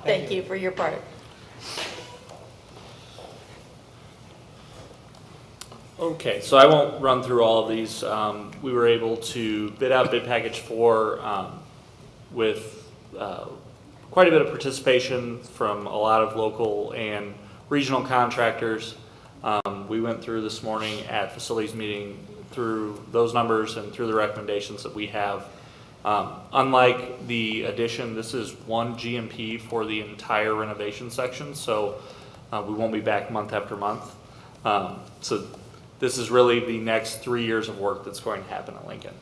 Thank you for your part. Okay, so I won't run through all of these. We were able to bid out bid package 4 with quite a bit of participation from a lot of local and regional contractors. We went through this morning at facilities meeting through those numbers and through the recommendations that we have. Unlike the addition, this is one GMP for the entire renovation section, so we won't be back month after month. So this is really the next 3 years of work that's going to happen at Lincoln.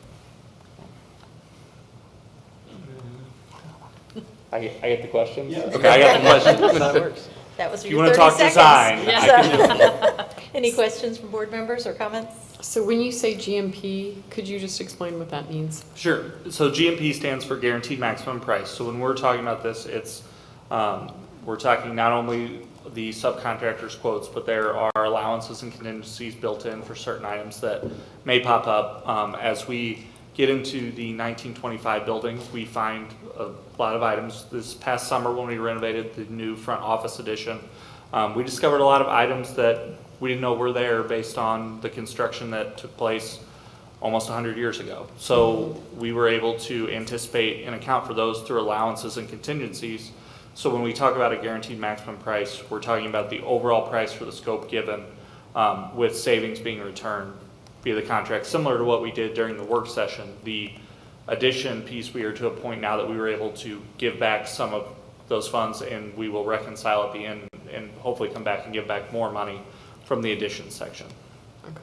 I get the questions? Yeah. Okay, I got the questions. That works. That was If your you want 30 to talk seconds. design, Yes. I can do that. Any questions from board members or comments? So when you say GMP, could you just explain what that means? Sure. So GMP stands for guaranteed maximum price. So when we're talking about this, it's we're talking not only the subcontractors' quotes, but there are allowances and contingencies built in for certain items that may pop up. As we get into the 1925 buildings, we find a lot of items. This past summer when we renovated the new front office addition, we discovered a lot of items that we didn't know were there based on the construction that took place almost 100 years ago. So we were able to anticipate and account for those through allowances and contingencies. So when we talk about a guaranteed maximum price, we're talking about the overall price for the scope given, with savings being returned via the contract, similar to what we did during the work session. The addition piece, we are to a point now that we were able to give back some of those funds, and we will reconcile at the end and hopefully come back and give back more money from the addition section. Okay.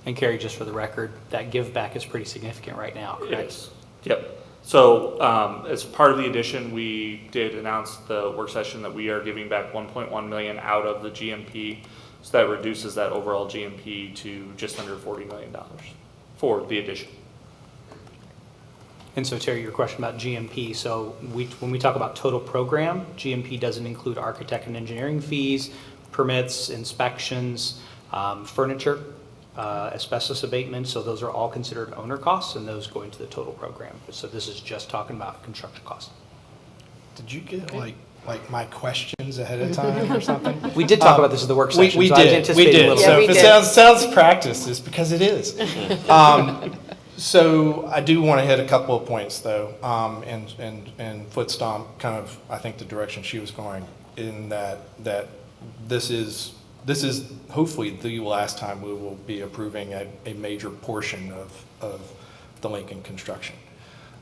And Carrie, just for the record, that give back is pretty significant right now, correct? It is. Yep. So as part of the addition, we did announce the work session that we are giving back 1.1 million out of the GMP. So that reduces that overall GMP to just under $40 million for the addition. And so Terry, your question about GMP, so when we talk about total program, GMP doesn't include architect and engineering fees, permits, inspections, furniture, asbestos abatement, so those are all considered owner costs and those go into the total program. So this is just talking about construction costs. Did you get like my questions ahead of time or something? We did talk about this at the work session. We so I was did. anticipating a little So bit. if it sounds practiced, it's because it is. So I do want to hit a couple of points though, and foot stomp kind of I think the direction she was going in that this is hopefully the last time we will be approving a major portion of the Lincoln construction.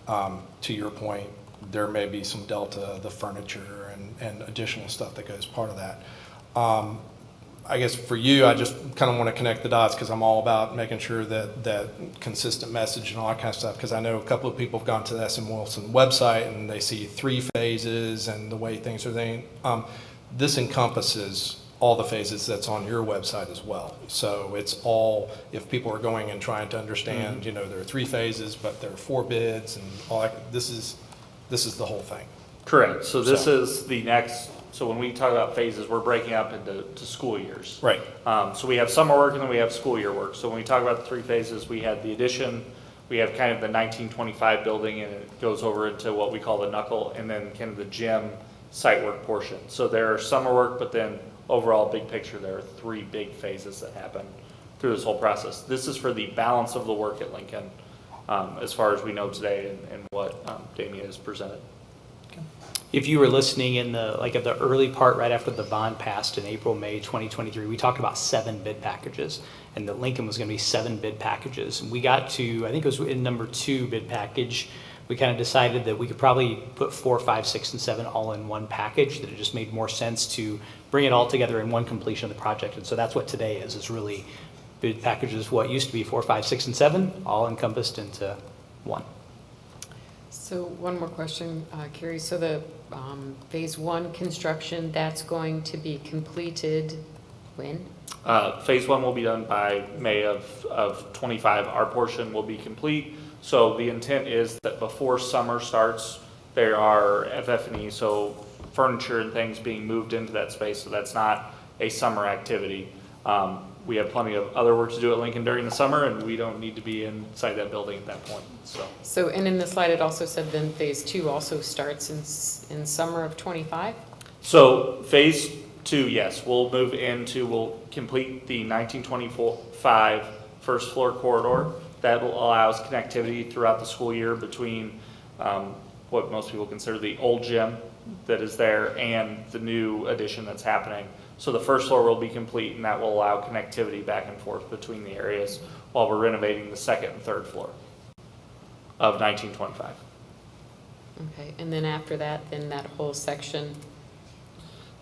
To your point, there may be some delta, the furniture and additional stuff that goes part of that. I guess for you, I just kind of want to connect the dots because I'm all about making sure that consistent message and all that kind of stuff, because I know a couple of people have gone to the SM Wilson website and they see 3 phases and the way things are. this encompasses all the phases that's on your website as well. So it's all, if people are going and trying to understand, you know, there are 3 phases, but there are 4 bids and all that, this is the whole thing. Correct. So this is the next, so when we talk about phases, we're breaking up into school years. Right. So we have summer work and then we have school year work. So when we talk about the 3 phases, we had the addition, we have kind of the 1925 building, and it goes over into what we call the knuckle, and then kind of the gym site work portion. So there are summer work, but then overall big picture, there are 3 big phases that happen through this whole process. This is for the balance of the work at Lincoln, as far as we know today and what Damien has presented. If you were listening in the, like at the early part right after the bond passed in April, May 2023, we talked about 7 bid packages, and that Lincoln was going to be 7 bid packages. And we got to, I think it was in number 2 bid package, we kind of decided that we could probably put 4, 5, 6, and 7 all in one package, that it just made more sense to bring it all together in one completion of the project. And so that's what today is really bid packages, what used to be 4, 5, 6, and 7, all encompassed into one. So one more question, Carrie. So the phase 1 construction, that's going to be completed when? Phase 1 will be done by May of 25. Our portion will be complete. So the intent is that before summer starts, there are FF&E, so furniture and things being moved into that space. So that's not a summer activity. We have plenty of other work to do at Lincoln during the summer, and we don't need to be inside that building at that point. So, and in the slide, it also said then phase 2 also starts in summer of 25? So phase 2, yes, we'll complete the 1925 first floor corridor. That allows connectivity throughout the school year between what most people consider the old gym that is there and the new addition that's happening. So the first floor will be complete, and that will allow connectivity back and forth between the areas while we're renovating the 2nd and 3rd floor of 1925. Okay, and then after that, then that whole section?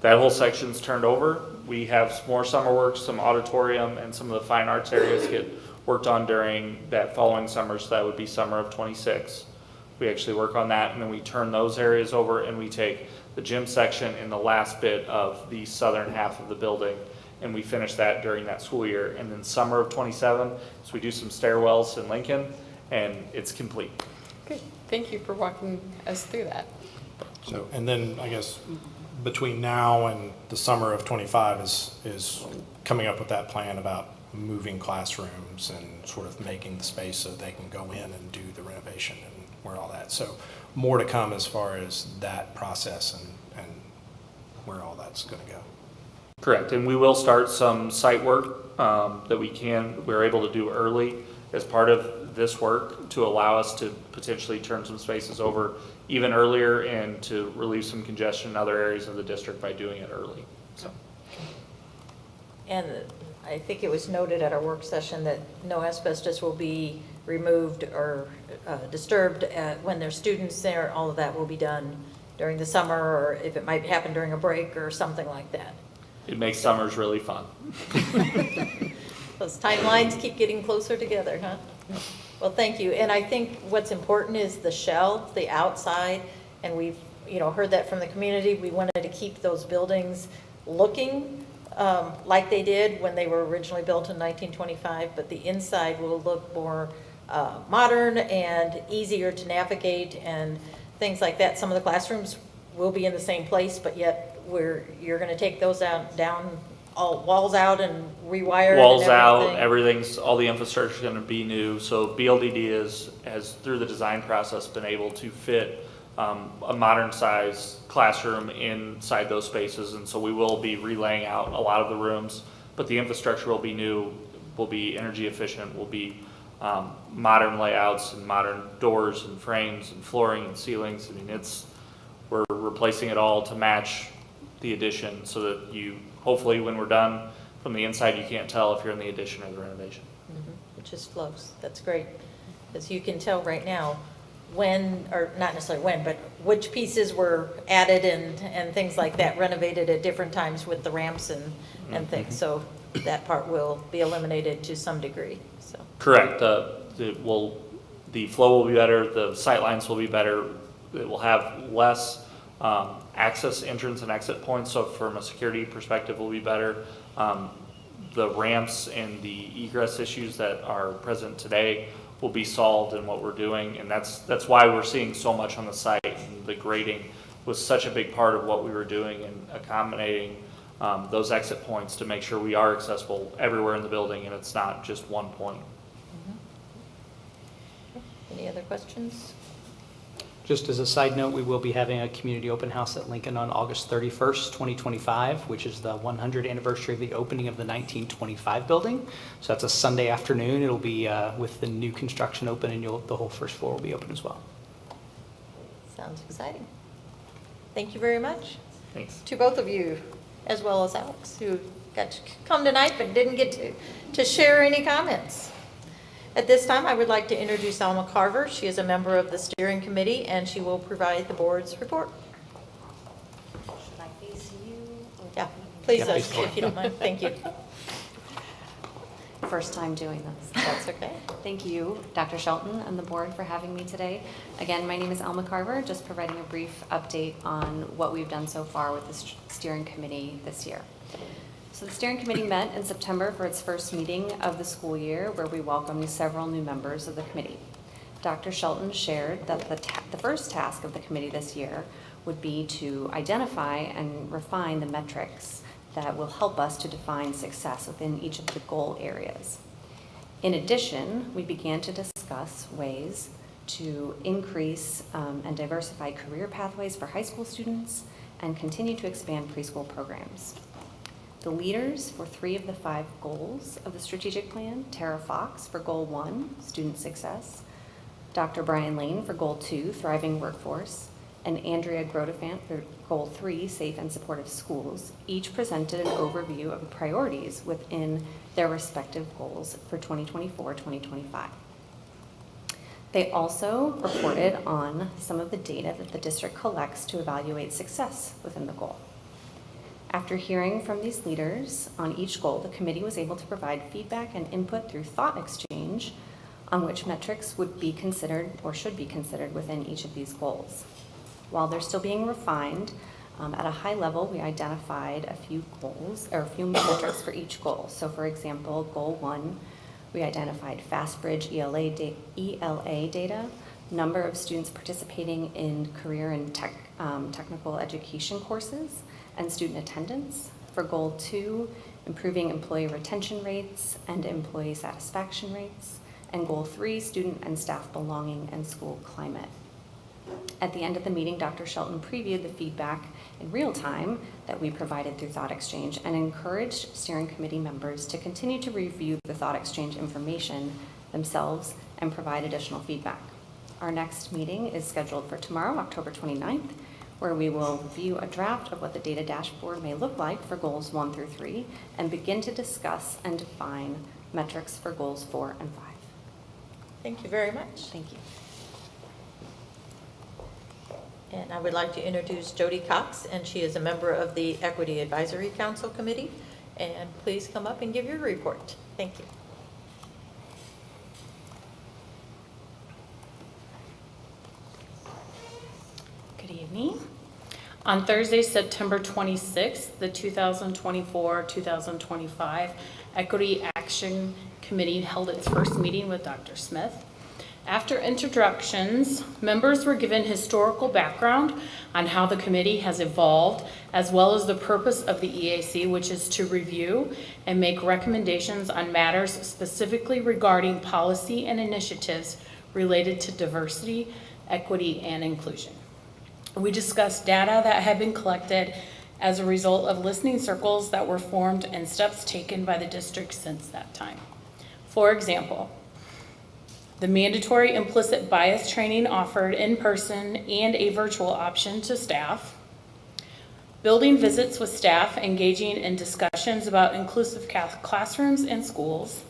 That whole section's turned over. We have more summer work, some auditorium, and some of the fine arts areas get worked on during that following summer, so that would be summer of 26. We actually work on that, and then we turn those areas over, and we take the gym section in the last bit of the southern half of the building, and we finish that during that school year. And then summer of 27, so we do some stairwells in Lincoln, and it's complete. Good, thank you for walking us through that. So, and then I guess between now and the summer of 25 is coming up with that plan about moving classrooms and sort of making the space so they can go in and do the renovation and where all that. So more to come as far as that process and where all that's going to go. Correct, and we will start some site work that we're able to do early as part of this work to allow us to potentially turn some spaces over even earlier and to relieve some congestion in other areas of the district by doing it early. So. And I think it was noted at our work session that no asbestos will be removed or disturbed when there's students there. All of that will be done during the summer, or if it might happen during a break or something like that. It makes summers really fun. Those timelines keep getting closer together, huh? Well, thank you. And I think what's important is the shell, the outside, and we've heard that from the community. We wanted to keep those buildings looking like they did when they were originally built in 1925, but the inside will look more modern and easier to navigate and things like that. Some of the classrooms will be in the same place, but yet you're going to take those down, all walls out and rewire Walls and out, everything's, all the infrastructure is going to be new. So BLDD has through the design process been able to fit a modern size classroom inside those spaces, and so we will be relaying out a lot of the rooms, but the infrastructure will be new, will be energy efficient, will be modern layouts and modern doors and frames and flooring and ceilings. I mean, we're replacing it all to match the addition so that hopefully when we're done from the inside, you can't tell if you're in the addition or the renovation. Mm-hmm. It just flows. That's great. As you can tell right now, when, or not necessarily when, but which pieces were added and things like that, renovated at different times with the ramps and things. So that part will be eliminated to some degree. So correct. The flow will be better. The sight lines will be better. It will have less access entrance and exit points, so from a security perspective will be better. The ramps and the egress issues that are present today will be solved in what we're doing, and that's why we're seeing so much on the site. And the grading was such a big part of what we were doing and accommodating those exit points to make sure we are accessible everywhere in the building and it's not just one point. Any other questions? Just as a side note, we will be having a community open house at Lincoln on August 31st, 2025, which is the 100th anniversary of the opening of the 1925 building. So that's a Sunday afternoon. It'll be with the new construction open, and the whole first floor will be open as well. Sounds exciting. Thank you very much. Thanks. To both of you, as well as Alex, who got to come tonight but didn't get to share any comments. At this time, I would like to introduce Alma Carver. She is a member of the steering committee, and she will provide the board's report. Should I face you? Yeah, please, Yeah, please. if you don't mind. Thank you. First time doing this. That's okay. Thank you, Dr. Shelton and the board for having me today. Again, my name is Alma Carver, just providing a brief update on what we've done so far with the steering committee this year. So the steering committee met in September for its first meeting of the school year, where we welcomed several new members of the committee. Dr. Shelton shared that the first task of the committee this year would be to identify and refine the metrics that will help us to define success within each of the goal areas. In addition, we began to discuss ways to increase and diversify career pathways for high school students and continue to expand preschool programs. The leaders for 3 of the 5 goals of the strategic plan, Tara Fox for Goal 1, Student Success, Dr. Brian Lane for Goal 2, Thriving Workforce, and Andrea Grodefant for Goal 3, Safe and Supportive Schools, each presented an overview of the priorities within their respective goals for 2024-2025. They also reported on some of the data that the district collects to evaluate success within the goal. After hearing from these leaders on each goal, the committee was able to provide feedback and input through thought exchange on which metrics would be considered or should be considered within each of these goals. While they're still being refined, at a high level, we identified a few goals or a few metrics for each goal. So for example, Goal 1, we identified FastBridge ELA data, number of students participating in career and technical education courses, and student attendance. For Goal 2, improving employee retention rates and employee satisfaction rates. And Goal 3, student and staff belonging and school climate. At the end of the meeting, Dr. Shelton previewed the feedback in real time that we provided through Thought Exchange and encouraged steering committee members to continue to review the Thought Exchange information themselves and provide additional feedback. Our next meeting is scheduled for tomorrow, October 29th, where we will review a draft of what the data dashboard may look like for goals 1 through 3 and begin to discuss and define metrics for goals 4 and 5. Thank you very much. Thank you. And I would like to introduce Jody Cox, and she is a member of the Equity Advisory Council Committee. And please come up and give your report. Thank you. Good evening. On Thursday, September 26th, the 2024-2025 Equity Action Committee held its first meeting with Dr. Smith. After introductions, members were given historical background on how the committee has evolved, as well as the purpose of the EAC, which is to review and make recommendations on matters specifically regarding policy and initiatives related to diversity, equity, and inclusion. We discussed data that had been collected as a result of listening circles that were formed and steps taken by the district since that time. For example, the mandatory implicit bias training offered in person and a virtual option to staff, building visits with staff engaging in discussions about inclusive classrooms and schools,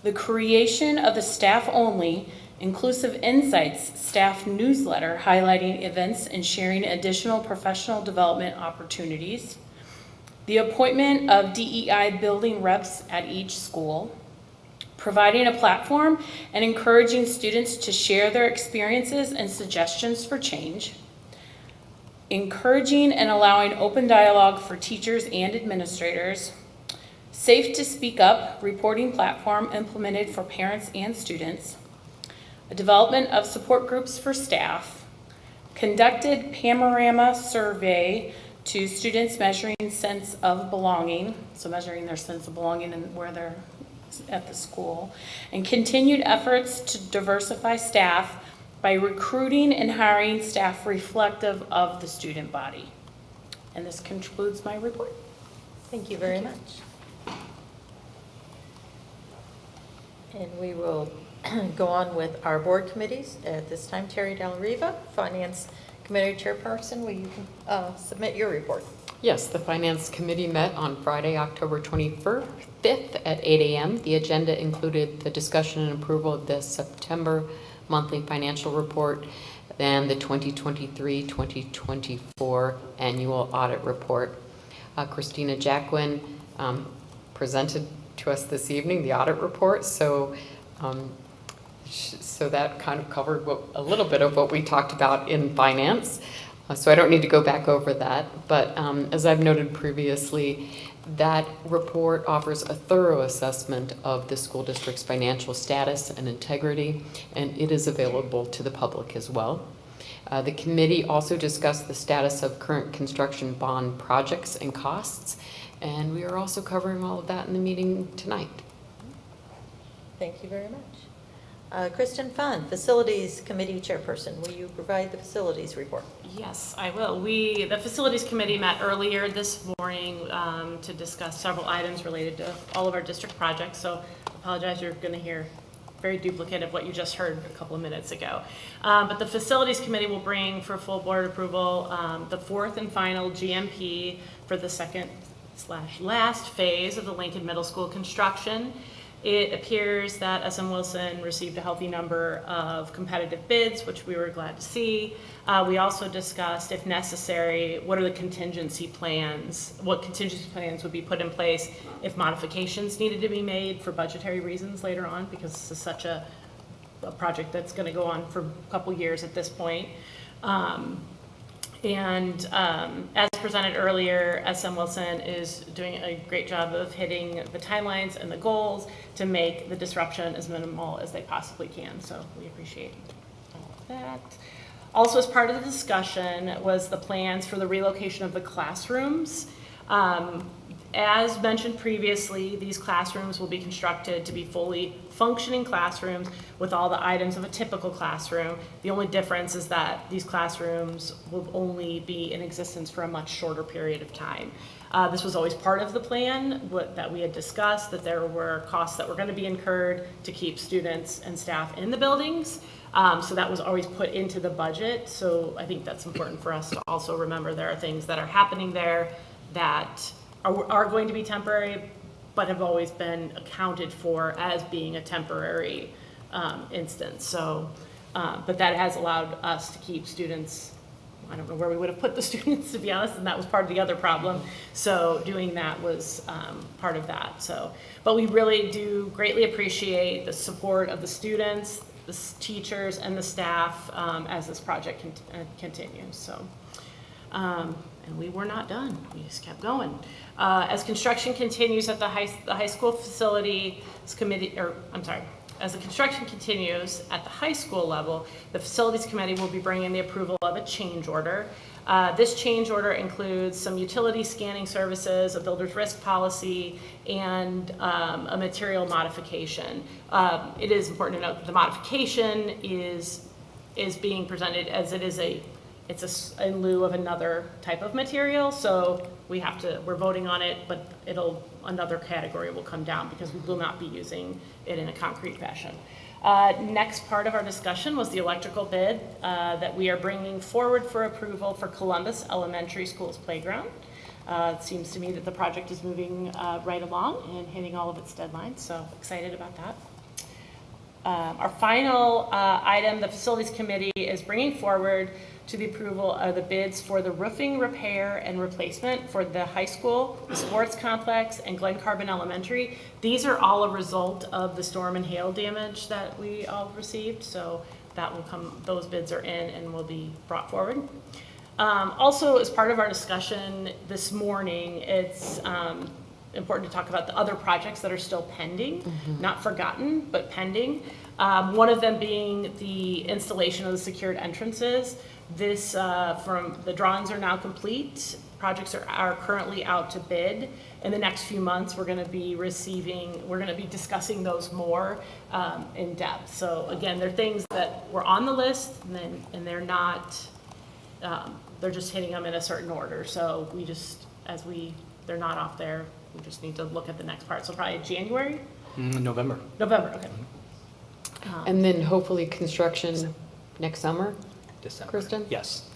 the creation of the staff-only Inclusive Insights staff newsletter highlighting events and sharing additional professional development opportunities, the appointment of DEI building reps at each school, providing a platform and encouraging students to share their experiences and suggestions for change, encouraging and allowing open dialogue for teachers and administrators, safe to speak up reporting platform implemented for parents and students, a development of support groups for staff, conducted panorama survey to students measuring sense of belonging, so measuring their sense of belonging and where they're at the school, and continued efforts to diversify staff by recruiting and hiring staff reflective of the student body. And this concludes my report. Thank you very much. And we will go on with our board committees. At this time, Terry Del Riva, Finance Committee Chairperson, will you submit your report? Yes, the Finance Committee met on Friday, October 25th at 8 a.m. The agenda included the discussion and approval of the September monthly financial report and the 2023-2024 annual audit report. Christina Jacquin presented to us this evening the audit report, so that kind of covered a little bit of what we talked about in finance. So I don't need to go back over that, but as I've noted previously, that report offers a thorough assessment of the school district's financial status and integrity, and it is available to the public as well. The committee also discussed the status of current construction bond projects and costs, and we are also covering all of that in the meeting tonight. Thank you very much. Kristen Pfund, Facilities Committee Chairperson, will you provide the facilities report? Yes, I will. The Facilities Committee met earlier this morning to discuss several items related to all of our district projects, so I apologize, you're going to hear very duplicate of what you just heard a couple of minutes ago. But the Facilities Committee will bring for full board approval the fourth and final GMP for the second/last phase of the Lincoln Middle School construction. It appears that SM Wilson received a healthy number of competitive bids, which we were glad to see. We also discussed, if necessary, what contingency plans would be put in place if modifications needed to be made for budgetary reasons later on, because this is such a project that's going to go on for a couple years at this point. As presented earlier, SM Wilson is doing a great job of hitting the timelines and the goals to make the disruption as minimal as they possibly can. So we appreciate all of that. Also, as part of the discussion was the plans for the relocation of the classrooms. As mentioned previously, these classrooms will be constructed to be fully functioning classrooms with all the items of a typical classroom. The only difference is that these classrooms will only be in existence for a much shorter period of time. This was always part of the plan that we had discussed, that there were costs that were going to be incurred to keep students and staff in the buildings. So that was always put into the budget. So I think that's important for us to also remember there are things that are happening there that are going to be temporary, but have always been accounted for as being a temporary instance. So, but that has allowed us to keep students. I don't know where we would have put the students, to be honest, and that was part of the other problem. So doing that was part of that. So, but we really do greatly appreciate the support of the students, the teachers, and the staff as this project continues. So. And we were not done. We just kept going. As construction continues at the high school facility committee, as the construction continues at the high school level, the facilities committee will be bringing the approval of a change order. This change order includes some utility scanning services, a builder's risk policy, and a material modification. It is important to note that the modification is being presented as it's in lieu of another type of material, so we're voting on it, but another category will come down because we will not be using it in a concrete fashion. Next part of our discussion was the electrical bid that we are bringing forward for approval for Columbus Elementary School's playground. It seems to me that the project is moving right along and hitting all of its deadlines, so excited about that. Our final item, the Facilities Committee is bringing forward to the approval of the bids for the roofing repair and replacement for the high school, the sports complex, and Glen Carbon Elementary. These are all a result of the storm and hail damage that we all received, so that will come. Those bids are in and will be brought forward. Also, as part of our discussion this morning, it's important to talk about the other projects that are still pending, not forgotten, but pending. One of them being the installation of the secured entrances. This, from the drawings are now complete. Projects are currently out to bid. In the next few months, we're going to be discussing those more in depth. So again, they're things that were on the list, and they're not. They're just hitting them in a certain order. So we just, they're not off there. We just need to look at the next part. So probably January. November. November. Okay. And then hopefully construction next summer. December. Kristen? Yes.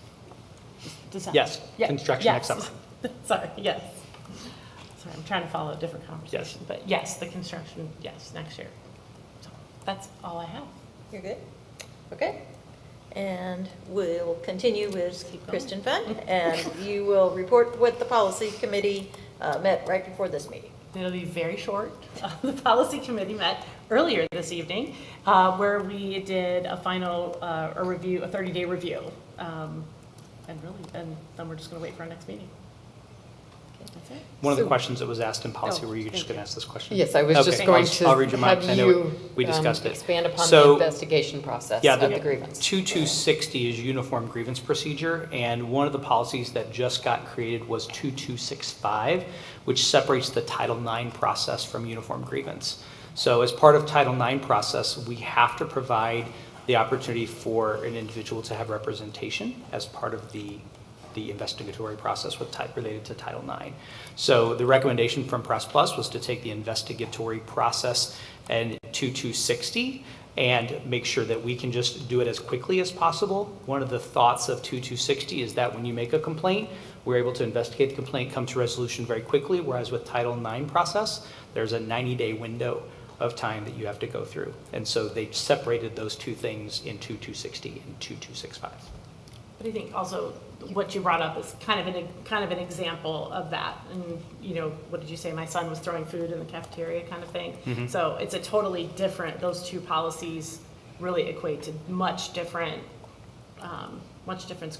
December. Yes. Yeah. Construction next summer. Sorry. Yes. Sorry, I'm trying to follow a different conversation. But yes, the construction. Yes, next year. So that's all I have. You're good? Okay. And we'll continue with Christian Fund, and you will report what the policy committee met right before this meeting. It'll be very short. The policy committee met earlier this evening, where we did a final a 30-day review, and then we're just going to wait for our next meeting. Okay, that's it. One of the questions that was asked in policy, Oh, were you just thank going to you. ask this question? Yes, I was Okay, just going I'll read to your mind, have 'cause I know you we discussed it. expand upon the So, investigation process yeah, of the grievance. 2260 is uniform grievance procedure, and one of the policies that just got created was 2265, which separates the Title IX process from uniform grievance. So as part of Title IX process, we have to provide the opportunity for an individual to have representation as part of the investigatory process related to Title IX. So the recommendation from Press Plus was to take the investigatory process and 2260 and make sure that we can just do it as quickly as possible. One of the thoughts of 2260 is that when you make a complaint, we're able to investigate the complaint, come to resolution very quickly, whereas with Title IX process, there's a 90-day window of time that you have to go through. And so they separated those two things in 2260 and 2265. But I think also what you brought up is kind of an example of that. And what did you say? My son was throwing food in the cafeteria, kind of thing. Mm-hmm. So it's a totally different. Those two policies really equate to much different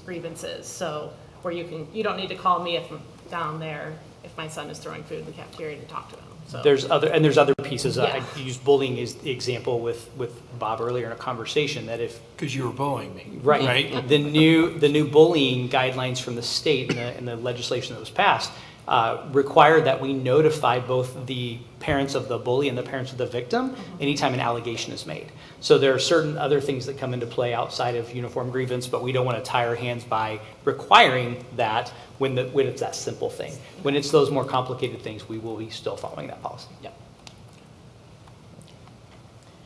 grievances. So where you don't need to call me if I'm down there if my son is throwing food in the cafeteria to talk to him. So There's other pieces. Yeah. I used bullying as the example with Bob earlier in a conversation that if because you were bullying me, right? The new bullying guidelines from the state and the legislation that was passed required that we notify both the parents of the bully and the parents of the victim anytime an allegation is made. So there are certain other things that come into play outside of uniform grievance, but we don't want to tie our hands by requiring that when it's that simple thing. When it's those more complicated things, we will be still following that policy. Yeah.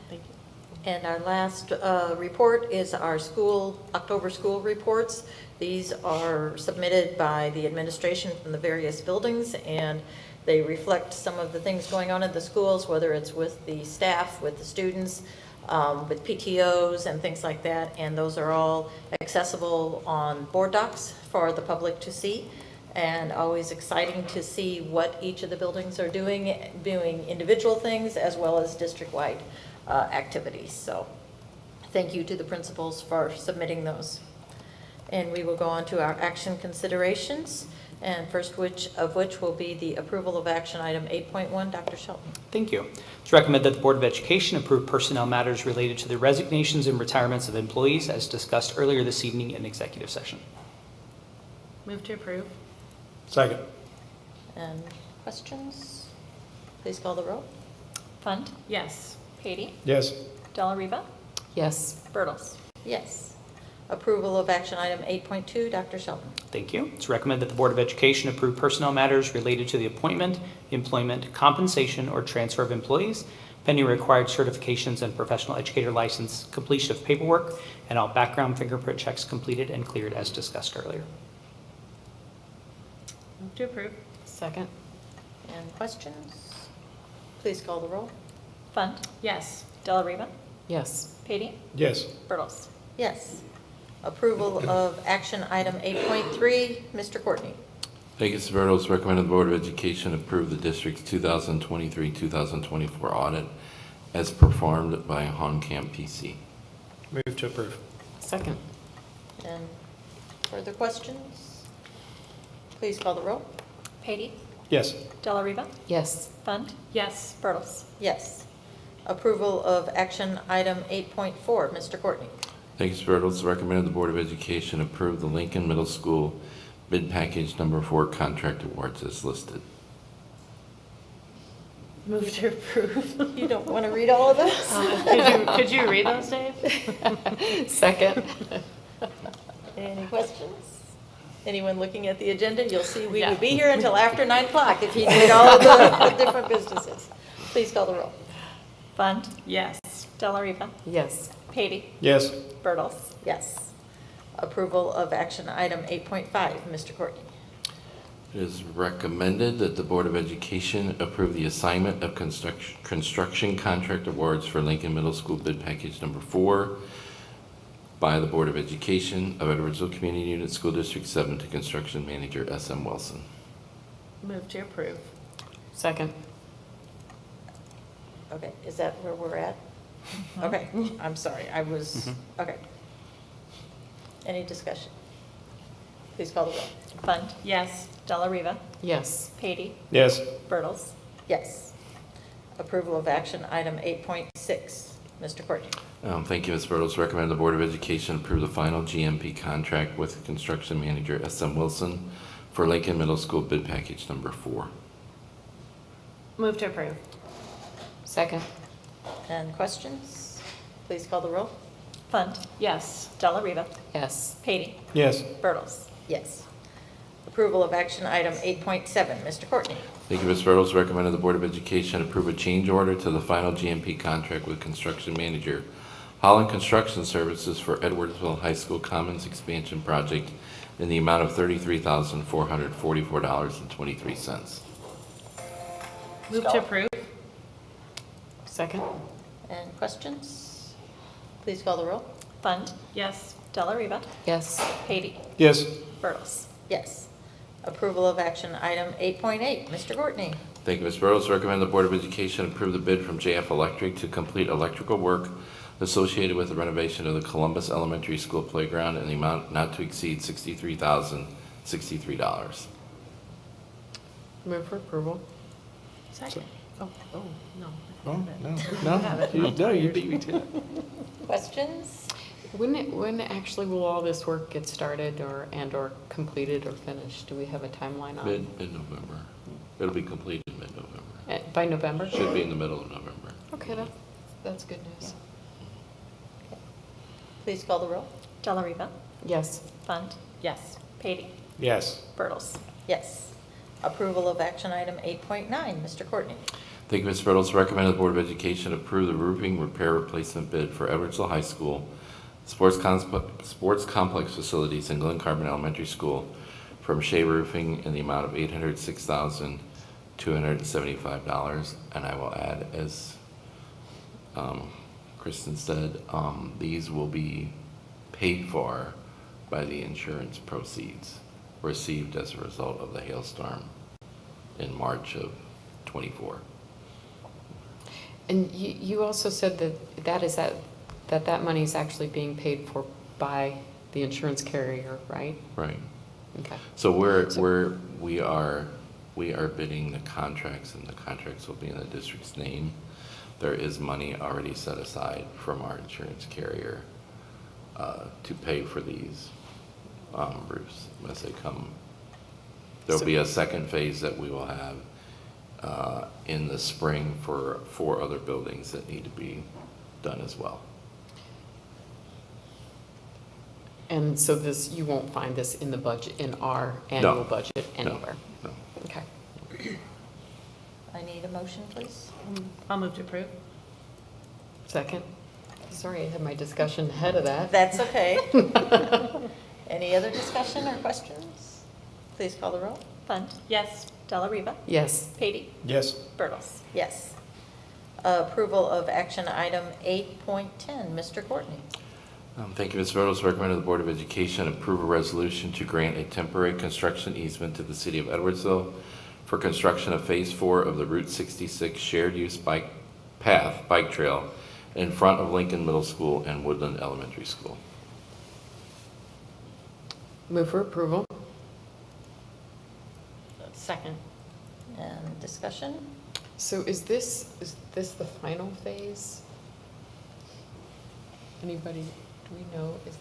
Thank you. And our last report is our October school reports. These are submitted by the administration from the various buildings, and they reflect some of the things going on in the schools, whether it's with the staff, with the students, with PTOs and things like that. And those are all accessible on board docs for the public to see. And always exciting to see what each of the buildings are doing individual things as well as district-wide activities. So thank you to the principals for submitting those. And we will go on to our action considerations, and first of which will be the approval of action item 8.1. Dr. Shelton. Thank you. It's recommended that the Board of Education approve personnel matters related to the resignations and retirements of employees as discussed earlier this evening in executive session. Move to approve. Second. And questions? Please call the roll. Fund? Yes. Patey? Yes. Della Riva? Yes. Bertles? Yes. Approval of action item 8.2. Dr. Shelton. Thank you. It's recommended that the Board of Education approve personnel matters related to the appointment, employment, compensation, or transfer of employees, pending required certifications and professional educator license, completion of paperwork, and all background fingerprint checks completed and cleared as discussed earlier. Move to approve. Second. And questions? Please call the roll. Fund? Yes. Della Riva? Yes. Patey? Yes. Bertles? Yes. Approval of action item 8.3. Mr. Courtney. Thank you, Mr. Bertles. Recommended the Board of Education approve the district's 2023-2024 audit as performed by HonCamp PC. Move to approve. Second. And Further questions? Please call the roll. Patey? Yes. Delariva? Yes. Fund? Yes. Bertles? Yes. Approval of action item 8.4, Mr. Courtney. Thank you, Mr. Reynolds. Recommended the Board of Education approve the Lincoln Middle School bid package number 4 contract awards as listed. Move to approve. You don't want to read all of those? Could you read those, Dave? Second. Any questions? Anyone looking at the agenda, you'll see we Yeah. would be here until after 9 o'clock if you did all of the different businesses. Please call the roll. Fund? Yes. Delariva? Yes. Patey? Yes. Bertles? Yes. Approval of action item 8.5, Mr. Courtney. It is recommended that the Board of Education approve the assignment of construction contract awards for Lincoln Middle School bid package number 4 by the Board of Education of Edwardsville Community Unit School District 7 to construction manager S.M. Wilson. Move to approve. Second. Okay, is that where we're at? Okay, I'm sorry, I was, okay. Any discussion? Please call the roll. Fund? Yes. Delariva? Yes. Patey? Yes. Bertles? Yes. Approval of action item 8.6, Mr. Courtney. Thank you, Ms. Bertles. Recommend the Board of Education approve the final GMP contract with construction manager S.M. Wilson for Lincoln Middle School bid package number 4. Move to approve. Second. And questions? Please call the roll. Fund? Yes. Delariva? Yes. Patey? Yes. Bertles? Yes. Approval of action item 8.7, Mr. Courtney. Thank you, Ms. Bertles. Recommended the Board of Education approve a change order to the final GMP contract with construction manager Holland Construction Services for Edwardsville High School Commons Expansion Project in the amount of $33,444.23. Move to approve. Second. And questions? Please call the roll. Fund? Yes. Delariva? Yes. Patey? Yes. Bertles? Yes. Approval of action item 8.8, Mr. Courtney. Thank you, Ms. Burrows. Recommend the Board of Education approve the bid from JF Electric to complete electrical work associated with the renovation of the Columbus Elementary School playground in the amount not to exceed $63,063. Move for approval. Second. Oh, no. Oh, no, you beat me to it. Questions? When actually will all this work get started or completed or finished? Do we have a timeline on it? Mid-November. It'll be completed mid-November. By November? Should be in the middle of November. Okay, that's good news. Please call the roll. Delariva? Yes. Fund? Yes. Patey? Yes. Bertles? Yes. Approval of action item 8.9, Mr. Courtney. Thank you, Ms. Burrows. Recommend the Board of Education approve the roofing repair replacement bid for Edwardsville High School sports complex facilities in Glen Carbon Elementary School from Shea Roofing in the amount of $806,275. And I will add, as Kristen said, these will be paid for by the insurance proceeds received as a result of the hailstorm in March of '24. And you also said that money is actually being paid for by the insurance carrier, right? Right. Okay. So we are bidding the contracts, and the contracts will be in the district's name. There is money already set aside from our insurance carrier to pay for these roofs as they come. There'll be a second phase that we will have in the spring for 4 other buildings that need to be done as well. And so you won't find this in the budget, in our annual budget anywhere? No. Okay. I need a motion, please. I'll move to approve. Second. Sorry, I had my discussion ahead of that. That's okay. Any other discussion or questions? Please call the roll. Fund? Yes. Delariva? Yes. Patey? Yes. Bertles? Yes. Approval of action item 8.10, Mr. Courtney. Thank you, Ms. Burrows. Recommended the Board of Education approve a resolution to grant a temporary construction easement to the City of Edwardsville for construction of Phase 4 of the Route 66 Shared Use Bike Trail in front of Lincoln Middle School and Woodland Elementary School. Move for approval. Second. And discussion? So is this the final phase? Anybody, do we know, is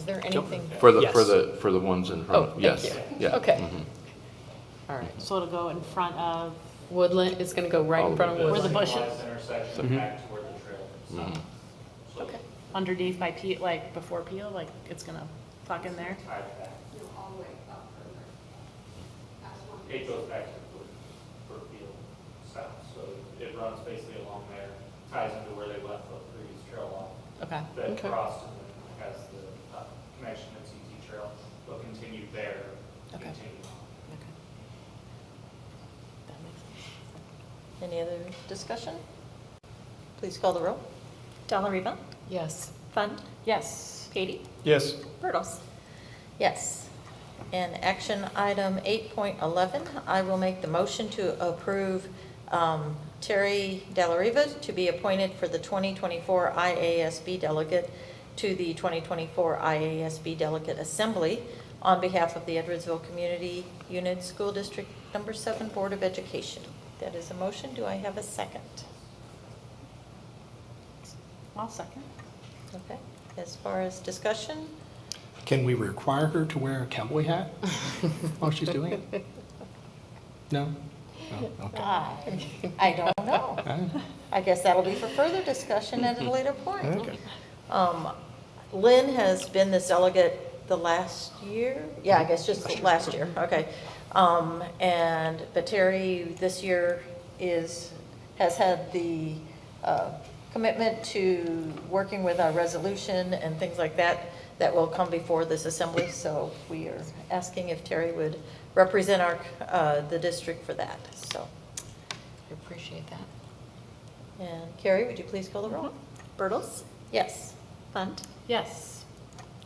there anything? For the, Yes. for the ones in front, Oh, thank yes. you. Yeah. Okay. mhm. All right. So it'll go in front of Woodland, it's gonna go right in front of where the Woodland. bushes, Intersection Mhm. back to where the trail is. Mhm. So okay, underneath by Peel, like before Peel, like it's gonna tuck in there? tied back. It goes back to the field south, so it runs basically along there, ties into where they left the previous trail off. Okay. That Okay. crossed and then has the connection to CT Trail. They'll continue there, Okay. continue on. Okay. That makes sense. Any other discussion? Please call the roll. Delariva? Yes. Fund? Yes. Katie? Yes. Birtles? Yes. And action item 8.11, I will make the motion to approve Terry Delariva to be appointed for the 2024 IASB delegate to the 2024 IASB Delegate Assembly on behalf of the Edwardsville Community Unit School District Number 7 Board of Education. That is a motion. Do I have a second? I'll second. Okay. As far as discussion, Can we require her to wear a cowboy hat while she's doing it? No? Oh, okay. I don't know. All right. I guess that'll be for further discussion at a later point. Okay. Lynn has been this delegate the last year? Yeah, I guess just last year, okay. But Terry this year has had the commitment to working with our resolution and things like that will come before this assembly. So we are asking if Terry would represent the district for that, so. I appreciate that. And Carrie, would you please call the roll? Birtles? Yes. Fund? Yes.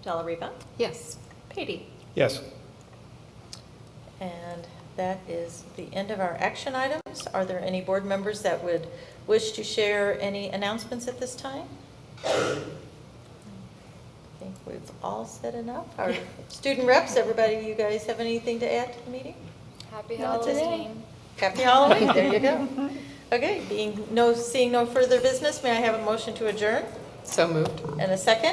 Delariva? Yes. Katie? Yes. And that is the end of our action items. Are there any board members that would wish to share any announcements at this time? I think we've all said enough. Our student reps, everybody, you guys have anything to add to the meeting? Happy Not today. Halloween. Happy Halloween, there you go. Okay, seeing no further business, may I have a motion to adjourn? So moved. And a second?